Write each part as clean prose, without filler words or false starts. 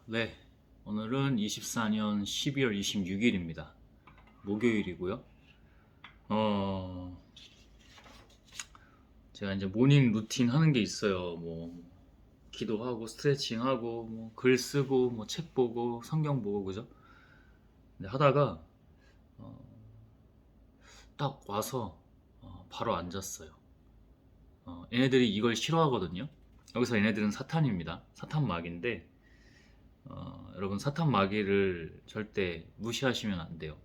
네. 오늘은 24년 12월 26일입니다. 목요일이고요. 어, 제가 이제 모닝 루틴 하는 게 있어요. 뭐, 기도하고, 스트레칭하고, 뭐, 글 쓰고, 뭐, 책 보고, 성경 보고, 그죠? 근데 하다가, 어, 딱 와서, 바로 앉았어요. 얘네들이 이걸 싫어하거든요. 여기서 얘네들은 사탄입니다. 사탄 마귀인데, 여러분, 사탄 마귀를 절대 무시하시면 안 돼요.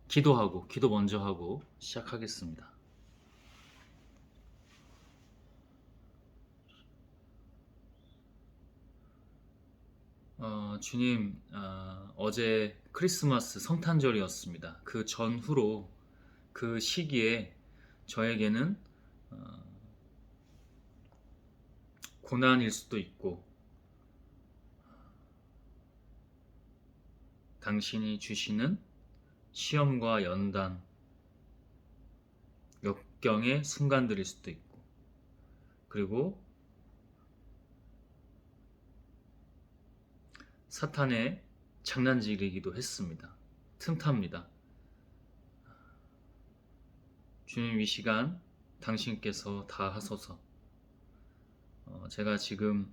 기도 먼저 하고 시작하겠습니다. 주님, 어제 크리스마스 성탄절이었습니다. 그 전후로 그 시기에 저에게는 어, 고난일 수도 있고 당신이 주시는 시험과 연단, 역경의 순간들일 수도 있고 그리고 사탄의 장난질이기도 했습니다. 틈탑니다. 주님, 이 시간 당신께서 다 하소서. 제가 지금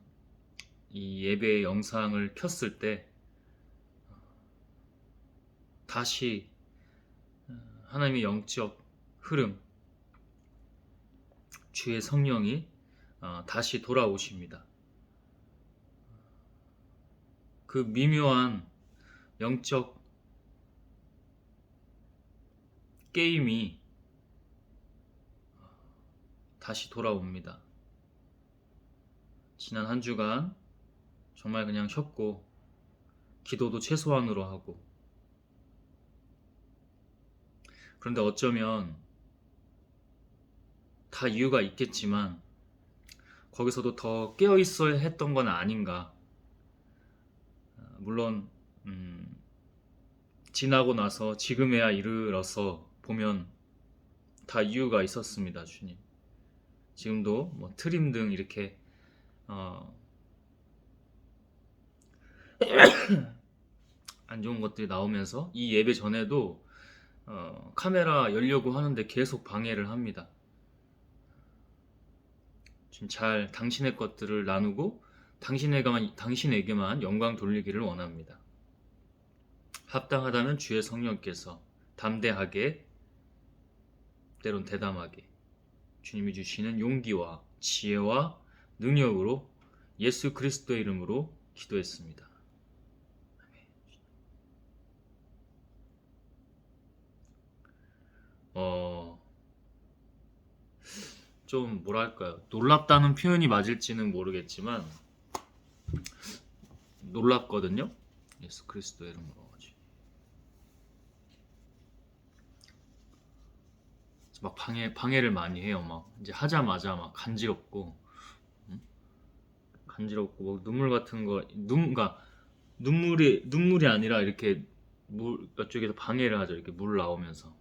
이 예배 영상을 켰을 때 다시 하나님의 영적 흐름, 주의 성령이 다시 돌아오십니다. 그 미묘한 영적 게임이 다시 돌아옵니다. 지난 한 주간 정말 그냥 쉬었고 기도도 최소한으로 하고, 그런데 어쩌면 다 이유가 있겠지만 거기서도 더 깨어 있어야 했던 건 아닌가. 물론 지나고 나서 지금에야 이르러서 보면 다 이유가 있었습니다. 주님, 지금도 뭐 트림 등 이렇게 안 좋은 것들이 나오면서 이 예배 전에도 카메라 열려고 하는데 계속 방해를 합니다. 지금 잘 당신의 것들을 나누고 당신에게만 영광 돌리기를 원합니다. 합당하다면 주의 성령께서 담대하게, 때론 대담하게 주님이 주시는 용기와 지혜와 능력으로 예수 그리스도의 이름으로 기도했습니다. 좀 뭐랄까요, 놀랍다는 표현이 맞을지는 모르겠지만 놀랍거든요. 예수 그리스도의 이름으로 막 방해를 많이 해요. 막 이제 하자마자 막 간지럽고, 뭐 눈물 같은 거, 그러니까 눈물이 아니라 이렇게 물 이쪽에서 방해를 하죠. 이렇게 물 나오면서.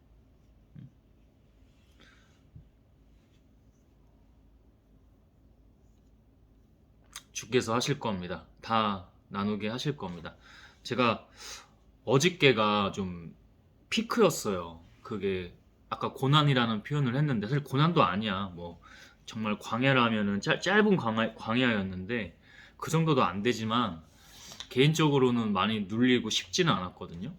주께서 하실 겁니다. 다 나누게 하실 겁니다. 제가 어저께가 좀 피크였어요. 그게 아까 고난이라는 표현을 했는데 사실 고난도 아니야. 뭐 정말 광야라면은 짧은 광야였는데 그 정도도 안 되지만 개인적으로는 많이 눌리고 쉽지는 않았거든요.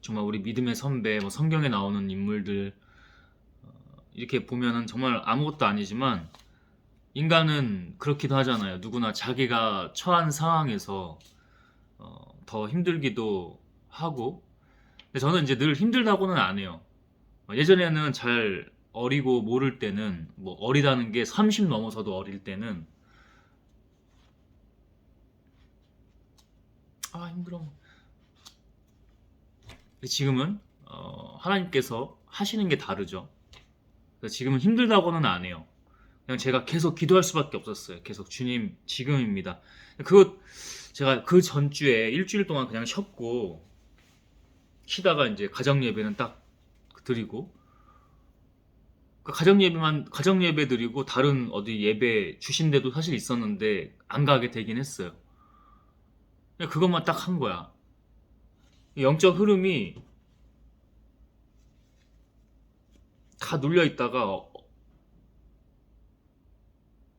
정말 우리 믿음의 선배, 뭐 성경에 나오는 인물들 이렇게 보면은 정말 아무것도 아니지만 인간은 그렇기도 하잖아요. 누구나 자기가 처한 상황에서 더 힘들기도 하고. 근데 저는 이제 늘 힘들다고는 안 해요. 예전에는 잘 어리고 모를 때는, 뭐 어리다는 게 30 넘어서도 어릴 때는 힘들어. 근데 지금은 하나님께서 하시는 게 다르죠. 그래서 지금은 힘들다고는 안 해요. 그냥 제가 계속 기도할 수밖에 없었어요. 계속 주님 지금입니다. 그 제가 그 전주에 일주일 동안 그냥 쉬었고 쉬다가 이제 가정 예배는 딱 드리고 그 가정 예배 드리고 다른 어디 예배 주신 데도 사실 있었는데 안 가게 되긴 했어요. 그냥 그것만 딱 한 거야. 영적 흐름이 다 눌려 있다가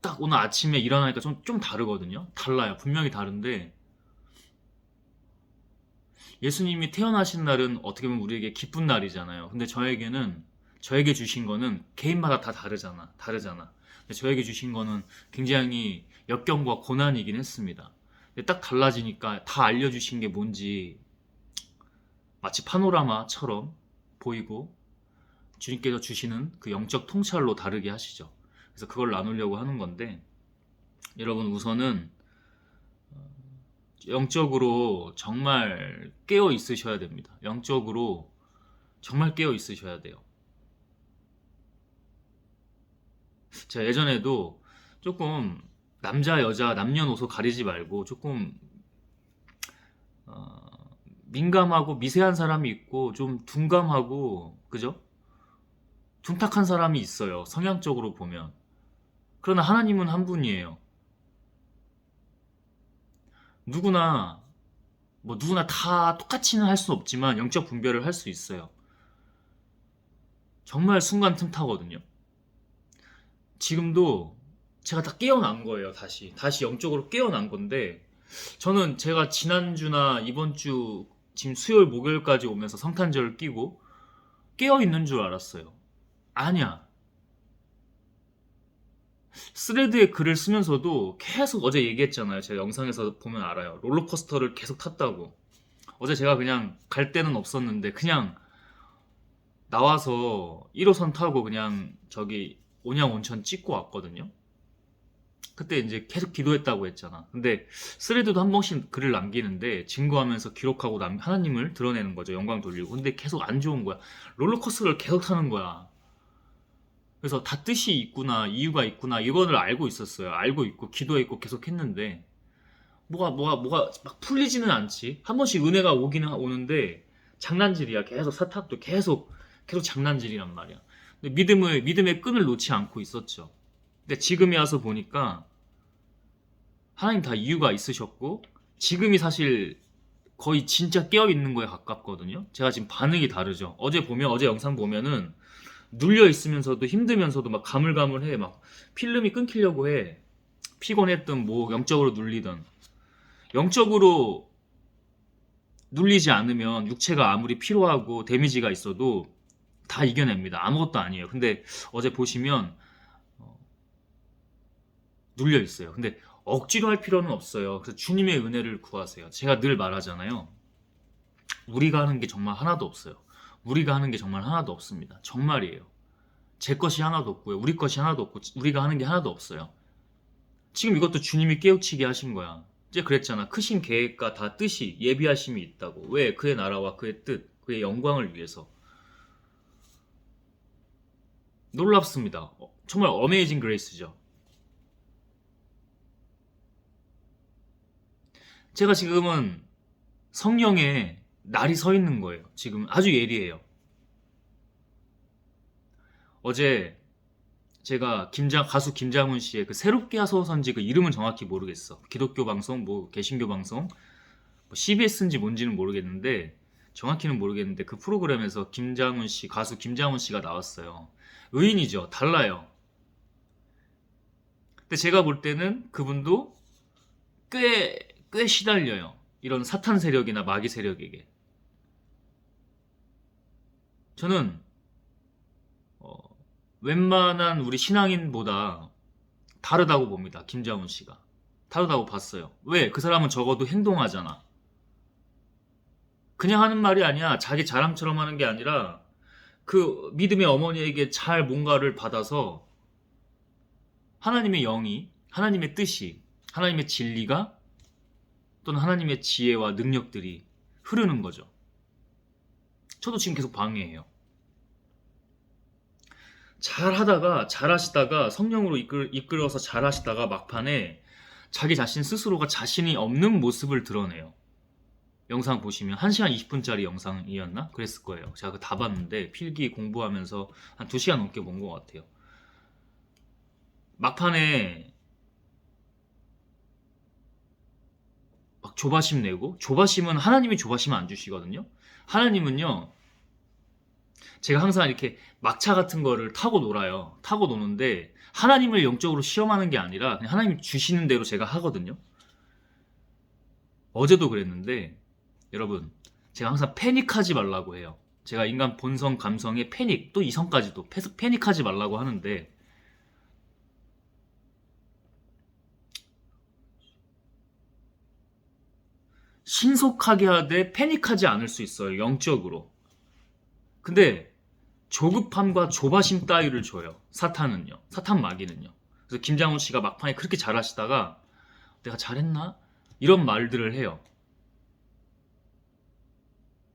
딱 오늘 아침에 일어나니까 좀 다르거든요. 달라요. 분명히 다른데 예수님이 태어나신 날은 어떻게 보면 우리에게 기쁜 날이잖아요. 근데 저에게 주신 거는 개인마다 다 다르잖아. 근데 저에게 주신 거는 굉장히 역경과 고난이긴 했습니다. 근데 딱 달라지니까 다 알려주신 게 뭔지 마치 파노라마처럼 보이고 주님께서 주시는 그 영적 통찰로 다르게 하시죠. 그래서 그걸 나누려고 하는 건데 여러분 우선은 영적으로 정말 깨어 있으셔야 됩니다. 영적으로 정말 깨어 있으셔야 돼요. 제가 예전에도 조금 남자 여자 남녀노소 가리지 말고 조금 어, 민감하고 미세한 사람이 있고 좀 둔감하고 그죠? 둔탁한 사람이 있어요. 성향적으로 보면. 그러나 하나님은 한 분이에요. 누구나 누구나 다 똑같이는 할 수 없지만 영적 분별을 할 수 있어요. 정말 순간 틈타거든요. 지금도 제가 다 깨어난 거예요. 다시 영적으로 깨어난 건데 저는 제가 지난주나 이번 주 지금 수요일 목요일까지 오면서 성탄절을 끼고 깨어 있는 줄 알았어요. 아니야. 스레드에 글을 쓰면서도 계속 어제 얘기했잖아요. 제가 영상에서 보면 알아요. 롤러코스터를 계속 탔다고. 어제 제가 그냥 갈 데는 없었는데 그냥 나와서 1호선 타고 그냥 저기 온양 온천 찍고 왔거든요. 그때 이제 계속 기도했다고 했잖아. 근데 스레드도 한 번씩 글을 남기는데 증거하면서 기록하고 하나님을 드러내는 거죠. 영광 돌리고. 근데 계속 안 좋은 거야. 롤러코스터를 계속 타는 거야. 그래서 다 뜻이 있구나, 이유가 있구나, 이거를 알고 있었어요. 알고 있고, 기도했고, 계속 했는데, 뭐가 막 풀리지는 않지. 한 번씩 은혜가 오기는 오는데, 장난질이야. 계속 사탁도 계속 장난질이란 말이야. 근데 믿음의 끈을 놓지 않고 있었죠. 근데 지금에 와서 보니까, 하나님 다 이유가 있으셨고, 지금이 사실 거의 진짜 깨어있는 거에 가깝거든요. 제가 지금 반응이 다르죠. 어제 영상 보면은, 눌려 있으면서도 힘들면서도 막 가물가물해. 막 필름이 끊기려고 해. 피곤했든 영적으로 눌리든. 영적으로 눌리지 않으면 육체가 아무리 피로하고 데미지가 있어도 다 이겨냅니다. 아무것도 아니에요. 근데 어제 보시면 눌려 있어요. 근데 억지로 할 필요는 없어요. 그래서 주님의 은혜를 구하세요. 제가 늘 말하잖아요. 우리가 하는 게 정말 하나도 없어요. 우리가 하는 게 정말 하나도 없습니다. 정말이에요. 제 것이 하나도 없고요. 우리 것이 하나도 없고 우리가 하는 게 하나도 없어요. 지금 이것도 주님이 깨우치게 하신 거야. 이제 그랬잖아. 크신 계획과 다 뜻이 예비하심이 있다고. 왜? 그의 나라와 그의 뜻, 그의 영광을 위해서. 놀랍습니다. 정말 어메이징 그레이스죠. 제가 지금은 성령의 날이 서 있는 거예요. 지금 아주 예리해요. 어제 제가 가수 김장훈 씨의 그 새롭게 하소서인지 그 이름은 정확히 모르겠어. 기독교 방송, 개신교 방송, CBS인지 뭔지는 모르겠는데 정확히는 모르겠는데 그 프로그램에서 가수 김장훈 씨가 나왔어요. 의인이죠. 달라요. 근데 제가 볼 때는 그분도 꽤 시달려요. 이런 사탄 세력이나 마귀 세력에게. 저는 웬만한 우리 신앙인보다 다르다고 봅니다. 김장훈 씨가. 다르다고 봤어요. 왜? 그 사람은 적어도 행동하잖아. 그냥 하는 말이 아니야. 자기 자랑처럼 하는 게 아니라 그 믿음의 어머니에게 잘 뭔가를 받아서 하나님의 영이, 하나님의 뜻이, 하나님의 진리가 또는 하나님의 지혜와 능력들이 흐르는 거죠. 저도 지금 계속 방해해요. 잘하시다가 성령으로 이끌어서 잘하시다가 막판에 자기 자신 스스로가 자신이 없는 모습을 드러내요. 영상 보시면 1시간 20분짜리 영상이었나? 그랬을 거예요. 제가 그거 다 봤는데 필기 공부하면서 한 2시간 넘게 본 것 같아요. 막판에 막 조바심 내고, 조바심은 하나님이 조바심 안 주시거든요. 하나님은요, 제가 항상 이렇게 막차 같은 거를 타고 놀아요. 타고 노는데 하나님을 영적으로 시험하는 게 아니라 그냥 하나님이 주시는 대로 제가 하거든요. 어제도 그랬는데 여러분, 제가 항상 패닉하지 말라고 해요. 제가 인간 본성 감성의 패닉, 또 이성까지도 패닉하지 말라고 하는데 신속하게 하되 패닉하지 않을 수 있어요. 영적으로. 근데 조급함과 조바심 따위를 줘요. 사탄은요. 사탄 마귀는요. 그래서 김장훈 씨가 막판에 그렇게 잘하시다가 내가 잘했나? 이런 말들을 해요.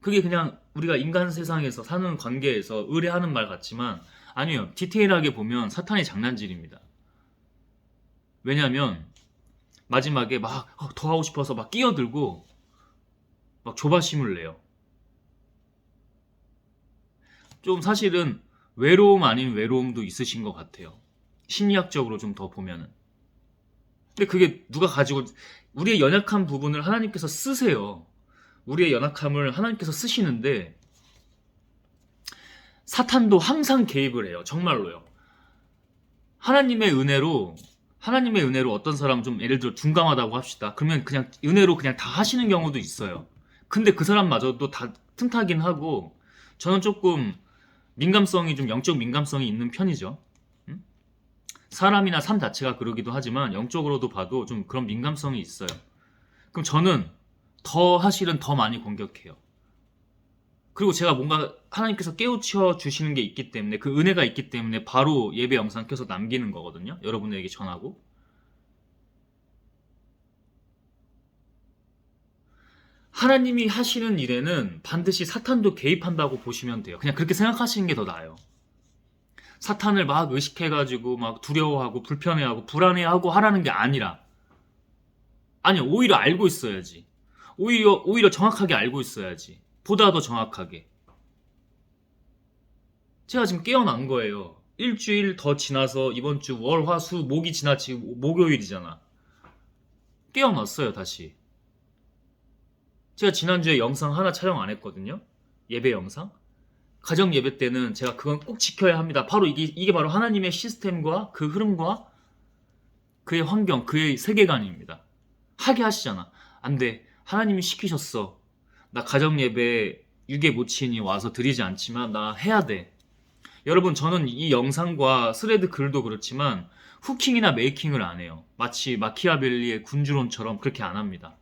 그게 그냥 우리가 인간 세상에서 사는 관계에서 의뢰하는 말 같지만 아니에요. 디테일하게 보면 사탄의 장난질입니다. 왜냐하면 마지막에 막 더 하고 싶어서 막 끼어들고 막 조바심을 내요. 좀 사실은 외로움 아닌 외로움도 있으신 것 같아요. 심리학적으로 좀 더 보면은. 근데 그게 누가 가지고 우리의 연약한 부분을 하나님께서 쓰세요. 우리의 연약함을 하나님께서 쓰시는데 사탄도 항상 개입을 해요. 정말로요. 하나님의 은혜로 어떤 사람 좀 예를 들어 둔감하다고 합시다. 그러면 그냥 은혜로 그냥 다 하시는 경우도 있어요. 근데 그 사람마저도 다 틈타긴 하고 저는 조금 민감성이 좀 영적 민감성이 있는 편이죠. 음? 사람이나 삶 자체가 그러기도 하지만 영적으로도 봐도 좀 그런 민감성이 있어요. 그럼 저는 사실은 더 많이 공격해요. 그리고 제가 뭔가 하나님께서 깨우쳐 주시는 게 있기 때문에 그 은혜가 있기 때문에 바로 예배 영상 켜서 남기는 거거든요. 여러분에게 전하고. 하나님이 하시는 일에는 반드시 사탄도 개입한다고 보시면 돼요. 그냥 그렇게 생각하시는 게 더 나아요. 사탄을 막 의식해가지고 막 두려워하고 불편해하고 불안해하고 하라는 게 아니라 아니 오히려 알고 있어야지. 오히려 정확하게 알고 있어야지. 보다 더 정확하게. 제가 지금 깨어난 거예요. 일주일 더 지나서 이번 주 월, 화, 수, 목이 지나 지금 목요일이잖아. 깨어났어요, 다시. 제가 지난주에 영상 하나 촬영 안 했거든요. 예배 영상. 가정 예배 때는 제가 그건 꼭 지켜야 합니다. 바로 이게 바로 하나님의 시스템과 그 흐름과 그의 환경, 그의 세계관입니다. 하게 하시잖아. 안 돼. 하나님이 시키셨어. 나 가정 예배 유괴 모친이 와서 드리지 않지만 나 해야 돼. 여러분, 저는 이 영상과 스레드 글도 그렇지만 후킹이나 메이킹을 안 해요. 마치 마키아벨리의 군주론처럼 그렇게 안 합니다.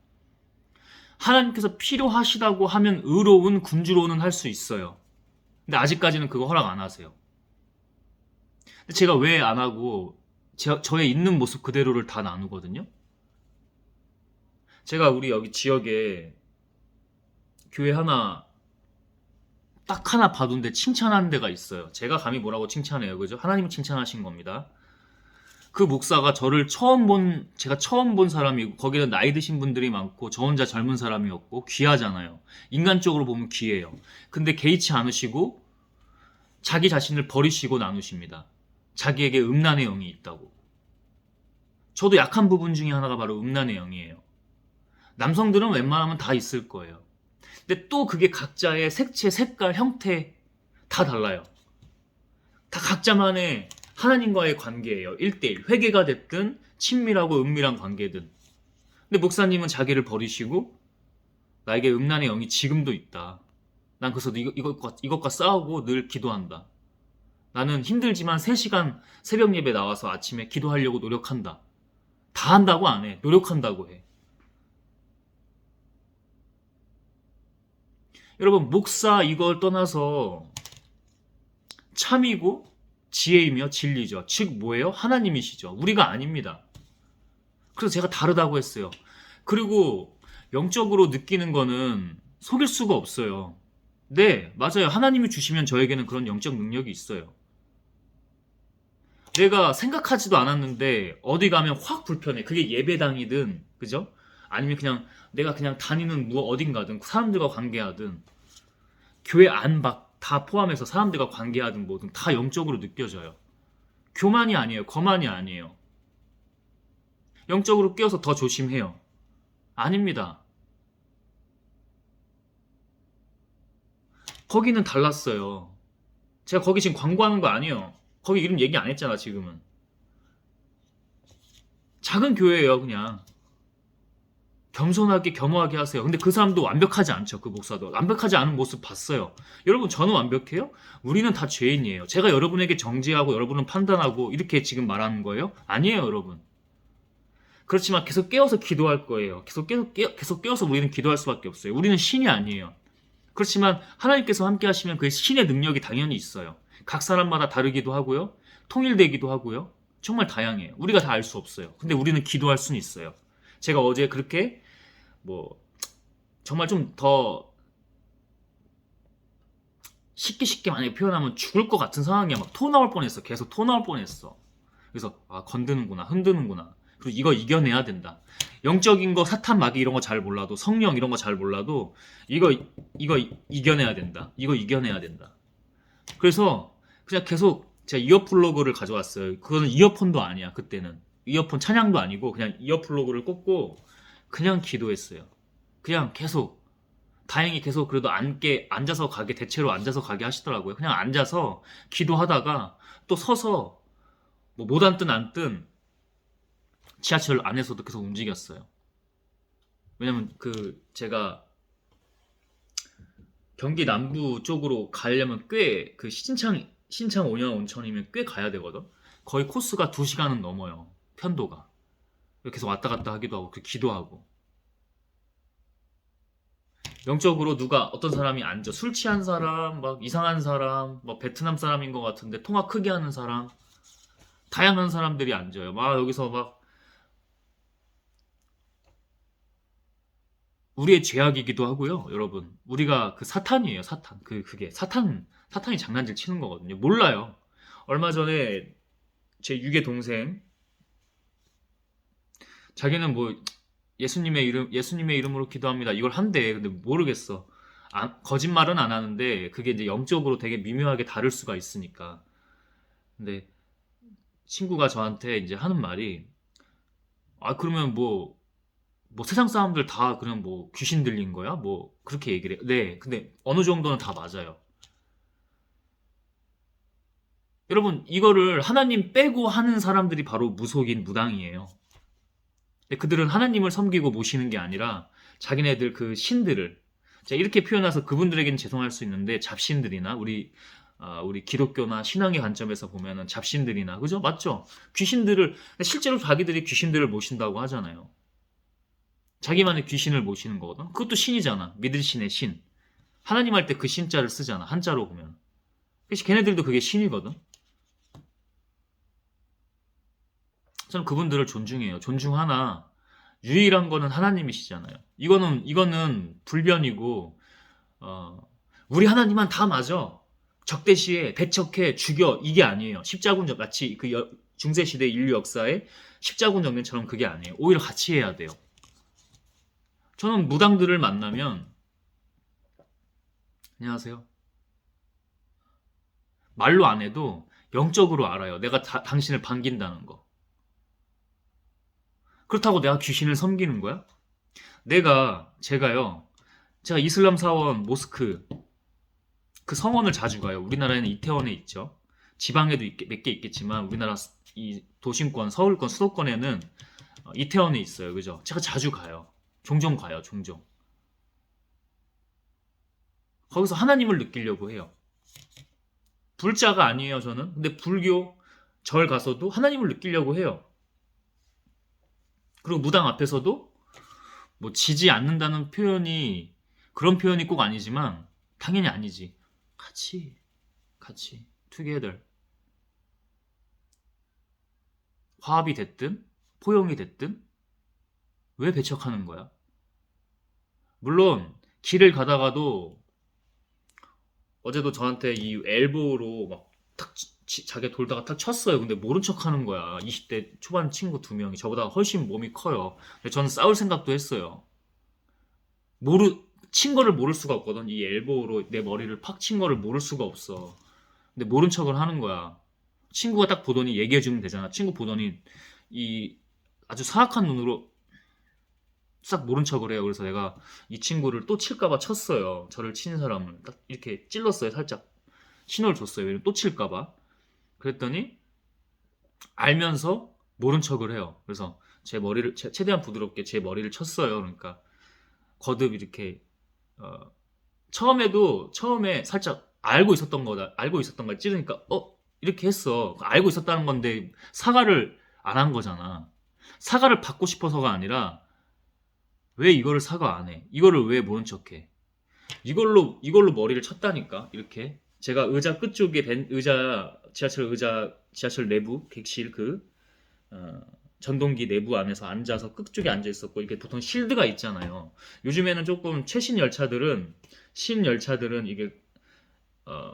하나님께서 필요하시다고 하면 의로운 군주론은 할 수 있어요. 근데 아직까지는 그거 허락 안 하세요. 근데 제가 왜 안 하고 저의 있는 모습 그대로를 다 나누거든요. 제가 우리 여기 지역에 교회 딱 하나 봐둔데 칭찬하는 데가 있어요. 제가 감히 뭐라고 칭찬해요. 그죠? 하나님이 칭찬하신 겁니다. 그 목사가 제가 처음 본 사람이고, 거기는 나이 드신 분들이 많고, 저 혼자 젊은 사람이었고, 귀하잖아요. 인간적으로 보면 귀해요. 근데 개의치 않으시고, 자기 자신을 버리시고 나누십니다. 자기에게 음란의 영이 있다고. 저도 약한 부분 중에 하나가 바로 음란의 영이에요. 남성들은 웬만하면 다 있을 거예요. 근데 또 그게 각자의 색채, 색깔, 형태 다 달라요. 다 각자만의 하나님과의 관계예요. 1대1. 회개가 됐든 친밀하고 은밀한 관계든. 근데 목사님은 자기를 버리시고 나에게 음란의 영이 지금도 있다. 난 그래서 이것과 싸우고 늘 기도한다. 나는 힘들지만 3시간 새벽 예배 나와서 아침에 기도하려고 노력한다. 다 한다고 안 해. 노력한다고 해. 여러분, 목사 이걸 떠나서 참이고 지혜이며 진리죠. 즉 뭐예요? 하나님이시죠. 우리가 아닙니다. 그래서 제가 다르다고 했어요. 그리고 영적으로 느끼는 거는 속일 수가 없어요. 네, 맞아요. 하나님이 주시면 저에게는 그런 영적 능력이 있어요. 내가 생각하지도 않았는데 어디 가면 확 불편해. 그게 예배당이든, 그죠? 아니면 그냥 내가 그냥 다니는 어딘가든 사람들과 관계하든 교회 안 밖 다 포함해서 사람들과 관계하든 뭐든 다 영적으로 느껴져요. 교만이 아니에요. 거만이 아니에요. 영적으로 깨어서 더 조심해요. 아닙니다. 거기는 달랐어요. 제가 거기 지금 광고하는 거 아니에요. 거기 이름 얘기 안 했잖아, 지금은. 작은 교회예요, 그냥. 겸손하게 겸허하게 하세요. 근데 그 사람도 완벽하지 않죠. 그 목사도 완벽하지 않은 모습 봤어요. 여러분, 저는 완벽해요? 우리는 다 죄인이에요. 제가 여러분에게 정죄하고 여러분은 판단하고 이렇게 지금 말하는 거예요? 아니에요, 여러분. 그렇지만 계속 깨어서 기도할 거예요. 계속 깨어서 우리는 기도할 수밖에 없어요. 우리는 신이 아니에요. 그렇지만 하나님께서 함께 하시면 그 신의 능력이 당연히 있어요. 각 사람마다 다르기도 하고요. 통일되기도 하고요. 정말 다양해요. 우리가 다 알 수 없어요. 근데 우리는 기도할 수는 있어요. 제가 어제 그렇게 뭐 정말 좀 더 쉽게 만약에 표현하면 죽을 것 같은 상황이야. 막 토 나올 뻔했어. 계속 토 나올 뻔했어. 그래서 건드는구나, 흔드는구나. 그리고 이거 이겨내야 된다. 영적인 거, 사탄 마귀 이런 거 잘 몰라도, 성령 이런 거 잘 몰라도 이거 이겨내야 된다. 이거 이겨내야 된다. 그래서 그냥 계속 제가 이어 플러그를 가져왔어요. 그거는 이어폰도 아니야. 그때는 이어폰 찬양도 아니고 그냥 이어 플러그를 꽂고 그냥 기도했어요. 그냥 계속. 다행히 계속 그래도 앉아서 가게, 대체로 앉아서 가게 하시더라고요. 그냥 앉아서 기도하다가 또 서서 뭐 못 앉든 앉든 지하철 안에서도 계속 움직였어요. 왜냐면 제가 경기 남부 쪽으로 가려면 꽤 신창 온양 온천이면 꽤 가야 되거든. 거의 코스가 2시간은 넘어요. 편도가. 계속 왔다 갔다 하기도 하고 기도하고. 영적으로 어떤 사람이 앉아. 술 취한 사람, 막 이상한 사람, 막 베트남 사람인 것 같은데 통화 크게 하는 사람, 다양한 사람들이 앉아요. 막 여기서 막 우리의 죄악이기도 하고요, 여러분. 우리가 사탄이에요, 사탄. 그게 사탄이 장난질 치는 거거든요. 몰라요. 얼마 전에 제 유괴 동생, 자기는 뭐 예수님의 이름으로 기도합니다. 이걸 한대. 근데 모르겠어. 거짓말은 안 하는데 그게 이제 영적으로 되게 미묘하게 다를 수가 있으니까. 근데 친구가 저한테 이제 하는 말이, 그러면 뭐 세상 사람들 다 그냥 뭐 귀신 들린 거야? 뭐 그렇게 얘기를 해요. 네, 근데 어느 정도는 다 맞아요. 여러분, 이거를 하나님 빼고 하는 사람들이 바로 무속인 무당이에요. 근데 그들은 하나님을 섬기고 모시는 게 아니라 자기네들 그 신들을, 제가 이렇게 표현해서 그분들에게는 죄송할 수 있는데, 잡신들이나 우리 기독교나 신앙의 관점에서 보면은 잡신들이나, 그죠? 맞죠? 귀신들을, 실제로 자기들이 귀신들을 모신다고 하잖아요. 자기만의 귀신을 모시는 거거든. 그것도 신이잖아. 믿을 신의 신. 하나님 할 때 그 신자를 쓰잖아. 한자로 보면. 그래서 걔네들도 그게 신이거든. 저는 그분들을 존중해요. 존중하나 유일한 거는 하나님이시잖아요. 이거는 불변이고, 우리 하나님은 다 맞아. 적대시해, 배척해, 죽여, 이게 아니에요. 십자군 마치 중세시대 인류 역사에 십자군 정년처럼 그게 아니에요. 오히려 같이 해야 돼요. 저는 무당들을 만나면, 안녕하세요. 말로 안 해도 영적으로 알아요. 내가 당신을 반긴다는 거. 그렇다고 내가 귀신을 섬기는 거야? 제가 이슬람 사원 모스크, 그 성원을 자주 가요. 우리나라에는 이태원에 있죠. 지방에도 몇 개 있겠지만 우리나라 이 도심권, 서울권, 수도권에는 이태원에 있어요. 그죠? 제가 자주 가요. 종종 가요. 종종. 거기서 하나님을 느끼려고 해요. 불자가 아니에요, 저는. 근데 불교 절 가서도 하나님을 느끼려고 해요. 그리고 무당 앞에서도 뭐 지지 않는다는 표현이, 그런 표현이 꼭 아니지만 당연히 아니지. 같이 together, 화합이 됐든 포용이 됐든 왜 배척하는 거야? 물론 길을 가다가도, 어제도 저한테 이 엘보로 막 탁 자기가 돌다가 탁 쳤어요. 근데 모른 척 하는 거야. 20대 초반 친구 두 명이. 저보다 훨씬 몸이 커요. 근데 저는 싸울 생각도 했어요. 친 거를 모를 수가 없거든. 이 엘보로 내 머리를 팍 친 거를 모를 수가 없어. 근데 모른 척을 하는 거야. 친구가 딱 보더니 얘기해주면 되잖아. 친구 보더니 이 아주 사악한 눈으로 싹 모른 척을 해요. 그래서 내가 이 친구를 또 칠까봐 쳤어요. 저를 치는 사람을 딱 이렇게 찔렀어요. 살짝 신호를 줬어요. 왜냐면 또 칠까봐. 그랬더니 알면서 모른 척을 해요. 그래서 제 머리를 최대한 부드럽게 제 머리를 쳤어요. 그러니까 거듭 이렇게 어, 처음에 살짝 알고 있었던 걸 찌르니까 이렇게 했어. 알고 있었다는 건데 사과를 안 한 거잖아. 사과를 받고 싶어서가 아니라 왜 이거를 사과 안 해? 이거를 왜 모른 척해? 이걸로 머리를 쳤다니까. 이렇게 제가 의자 끝쪽에 지하철 내부 객실 어, 전동기 내부 안에서 앉아서 끝쪽에 앉아 있었고, 이게 보통 실드가 있잖아요. 요즘에는 조금 최신 열차들은 신 열차들은 이게 어,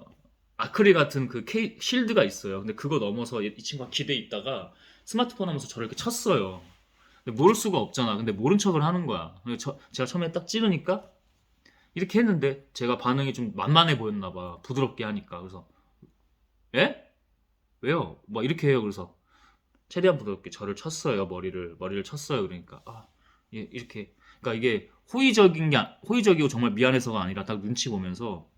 아크릴 같은 실드가 있어요. 근데 그거 넘어서 이 친구가 기대에 있다가 스마트폰 하면서 저를 이렇게 쳤어요. 근데 모를 수가 없잖아. 근데 모른 척을 하는 거야. 제가 처음에 딱 찌르니까 이렇게 했는데 제가 반응이 좀 만만해 보였나 봐. 부드럽게 하니까. 그래서 예? 왜요? 막 이렇게 해요. 그래서 최대한 부드럽게 저를 쳤어요. 머리를 쳤어요. 그러니까 예, 이렇게. 그러니까 이게 호의적이고 정말 미안해서가 아니라 딱 눈치 보면서.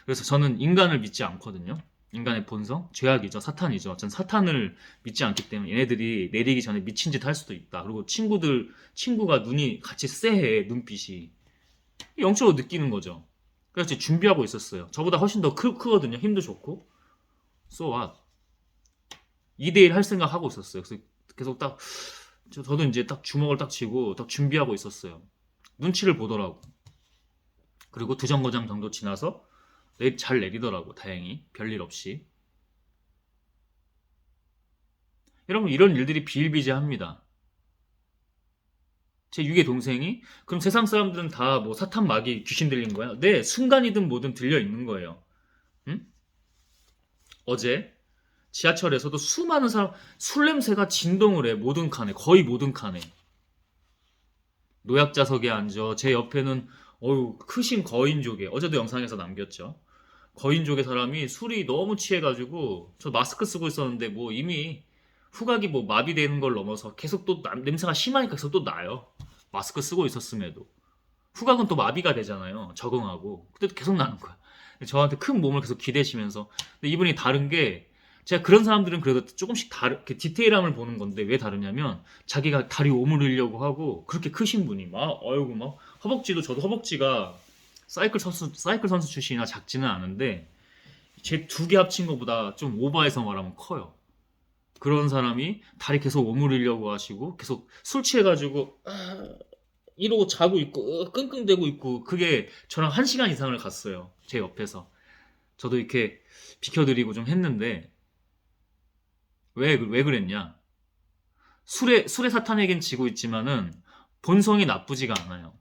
그래서 저는 인간을 믿지 않거든요. 인간의 본성, 죄악이죠, 사탄이죠. 전 사탄을 믿지 않기 때문에 얘네들이 내리기 전에 미친 짓 할 수도 있다. 그리고 친구가 눈이 같이 쎄해, 눈빛이. 영적으로 느끼는 거죠. 그래서 준비하고 있었어요. 저보다 훨씬 더 크거든요. 힘도 좋고. So what? 2대1 할 생각 하고 있었어요. 그래서 계속 저도 이제 딱 주먹을 딱 쥐고 딱 준비하고 있었어요. 눈치를 보더라고. 그리고 두 정거장 정도 지나서 잘 내리더라고. 다행히 별일 없이. 여러분, 이런 일들이 비일비재합니다. 제 유괴 동생이 그럼 세상 사람들은 다 뭐 사탄 마귀 귀신 들린 거야? 네, 순간이든 뭐든 들려 있는 거예요. 응? 어제 지하철에서도 수많은 사람 술 냄새가 진동을 해. 모든 칸에, 거의 모든 칸에. 노약자석에 앉아. 제 옆에는 크신 거인족에, 어제도 영상에서 남겼죠. 거인족의 사람이 술이 너무 취해가지고 저 마스크 쓰고 있었는데 뭐 이미 후각이 뭐 마비되는 걸 넘어서 계속 또 냄새가 심하니까 계속 또 나요. 마스크 쓰고 있었음에도. 후각은 또 마비가 되잖아요. 적응하고. 그때도 계속 나는 거야. 저한테 큰 몸을 계속 기대시면서. 근데 이분이 다른 게, 제가 그런 사람들은 그래도 조금씩 이렇게 디테일함을 보는 건데, 왜 다르냐면 자기가 다리 오므리려고 하고, 그렇게 크신 분이 막 허벅지도, 저도 허벅지가 사이클 선수 출신이라 작지는 않은데 제 두 개 합친 것보다 좀 오버해서 말하면 커요. 그런 사람이 다리 계속 오므리려고 하시고 계속 술 취해가지고 이러고 자고 있고 끙끙대고 있고, 그게 저랑 1시간 이상을 갔어요. 제 옆에서. 저도 이렇게 비켜드리고 좀 했는데, 왜 그랬냐? 술의 사탄에겐 지고 있지만은 본성이 나쁘지가 않아요.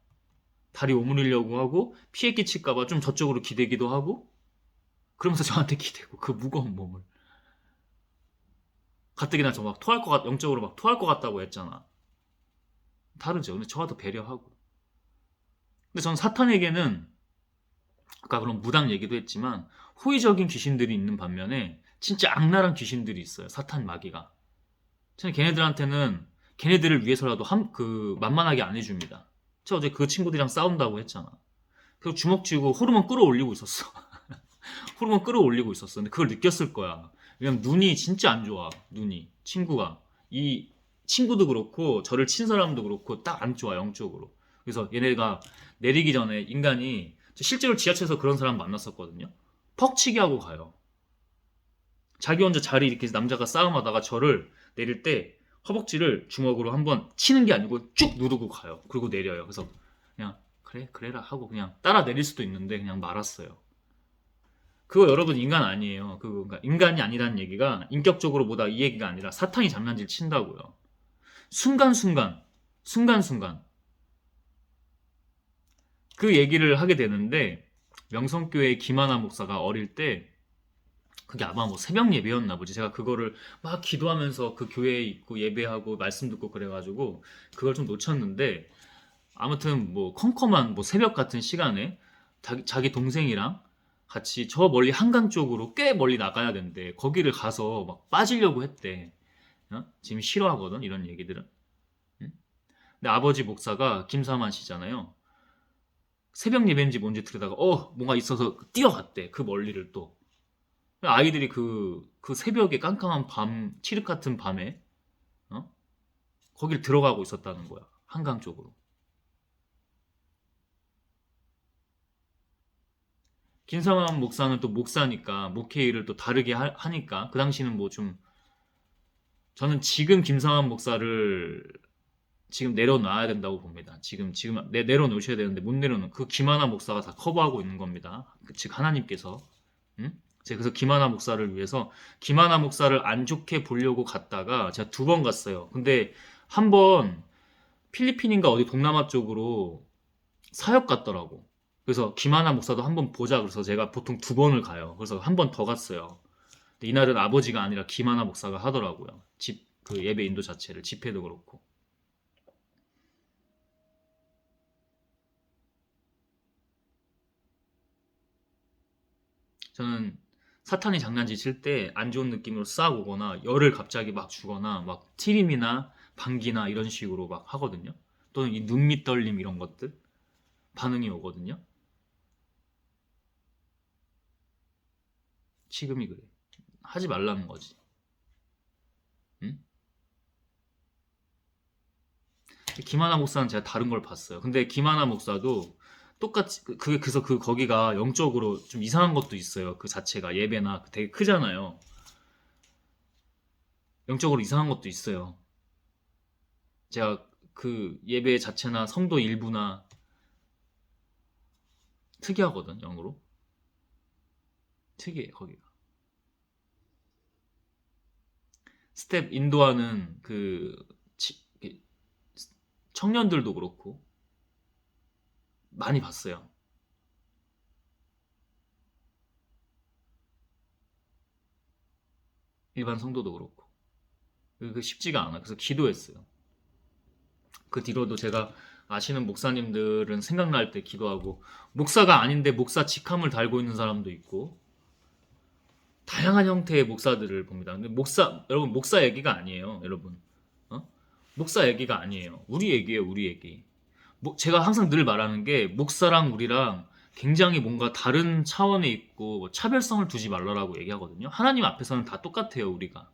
다리 오므리려고 하고 피해 끼칠까봐 좀 저쪽으로 기대기도 하고, 그러면서 저한테 기대고 그 무거운 몸을. 가뜩이나 저 막 영적으로 막 토할 것 같다고 했잖아. 다르죠. 근데 저와 더 배려하고. 근데 전 사탄에게는 아까 그런 무당 얘기도 했지만 호의적인 귀신들이 있는 반면에 진짜 악랄한 귀신들이 있어요. 사탄 마귀가. 저는 걔네들을 위해서라도 만만하게 안 해줍니다. 제가 어제 그 친구들이랑 싸운다고 했잖아. 그리고 주먹 쥐고 호르몬 끌어올리고 있었어. 호르몬 끌어올리고 있었어. 근데 그걸 느꼈을 거야. 왜냐면 눈이 진짜 안 좋아. 친구가. 이 친구도 그렇고 저를 친 사람도 그렇고 딱 안 좋아, 영적으로. 그래서 얘네가 내리기 전에 인간이, 실제로 지하철에서 그런 사람 만났었거든요. 퍽치기 하고 가요. 자기 혼자 자리 이렇게 남자가 싸움하다가 저를 내릴 때 허벅지를 주먹으로 한번 치는 게 아니고 쭉 누르고 가요. 그리고 내려요. 그래서 그냥 그래라 하고 그냥 따라 내릴 수도 있는데 그냥 말았어요. 그거 여러분 인간 아니에요. 그러니까 인간이 아니라는 얘기가 인격적으로 뭐다 이 얘기가 아니라 사탄이 장난질 친다고요. 순간순간 그 얘기를 하게 되는데, 명성교회 김하나 목사가 어릴 때 그게 아마 뭐 새벽 예배였나 보지. 제가 그거를 막 기도하면서 그 교회에 있고 예배하고 말씀 듣고 그래가지고 그걸 좀 놓쳤는데, 아무튼 뭐 컴컴한 뭐 새벽 같은 시간에 자기 동생이랑 같이 저 멀리 한강 쪽으로 꽤 멀리 나가야 된대. 거기를 가서 막 빠지려고 했대. 지금 싫어하거든 이런 얘기들은. 응? 근데 아버지 목사가 김사만 씨잖아요. 새벽 예배인지 뭔지 들여다가 뭔가 있어서 뛰어갔대. 그 멀리를 또. 아이들이 그 새벽에 깜깜한 밤, 칠흑 같은 밤에 어? 거길 들어가고 있었다는 거야. 한강 쪽으로. 김성환 목사는 또 목사니까 목회 일을 또 다르게 하니까 그 당시는 뭐 좀, 저는 지금 김성환 목사를 지금 내려놔야 된다고 봅니다. 지금 내려놓으셔야 되는데 못 내려놓은 그 김하나 목사가 다 커버하고 있는 겁니다. 즉 하나님께서. 응? 제가 그래서 김하나 목사를 위해서 김하나 목사를 안 좋게 보려고 갔다가 제가 2번 갔어요. 근데 한 번 필리핀인가 어디 동남아 쪽으로 사역 갔더라고. 그래서 김하나 목사도 한 번 보자. 그래서 제가 보통 2번을 가요. 그래서 한 번 더 갔어요. 근데 이날은 아버지가 아니라 김하나 목사가 하더라고요. 그 예배 인도 자체를 집회도 그렇고. 저는 사탄이 장난질 칠 때 안 좋은 느낌으로 싹 오거나 열을 갑자기 막 주거나 막 티림이나 방귀나 이런 식으로 막 하거든요. 또는 이 눈밑 떨림 이런 것들 반응이 오거든요. 지금이 그래. 하지 말라는 거지. 응? 김하나 목사는 제가 다른 걸 봤어요. 근데 김하나 목사도 똑같이 그래서 거기가 영적으로 좀 이상한 것도 있어요. 그 자체가 예배나 되게 크잖아요. 영적으로 이상한 것도 있어요. 제가 그 예배 자체나 성도 일부나 특이하거든, 영으로. 특이해, 거기가. 스텝 인도하는 청년들도 그렇고 많이 봤어요. 일반 성도도 그렇고. 쉽지가 않아. 그래서 기도했어요. 그 뒤로도 제가 아시는 목사님들은 생각날 때 기도하고, 목사가 아닌데 목사 직함을 달고 있는 사람도 있고, 다양한 형태의 목사들을 봅니다. 근데 여러분, 목사 얘기가 아니에요, 여러분. 어? 목사 얘기가 아니에요. 우리 얘기예요, 우리 얘기. 제가 항상 늘 말하는 게, 목사랑 우리랑 굉장히 뭔가 다른 차원에 있고 뭐 차별성을 두지 말라라고 얘기하거든요. 하나님 앞에서는 다 똑같아요, 우리가.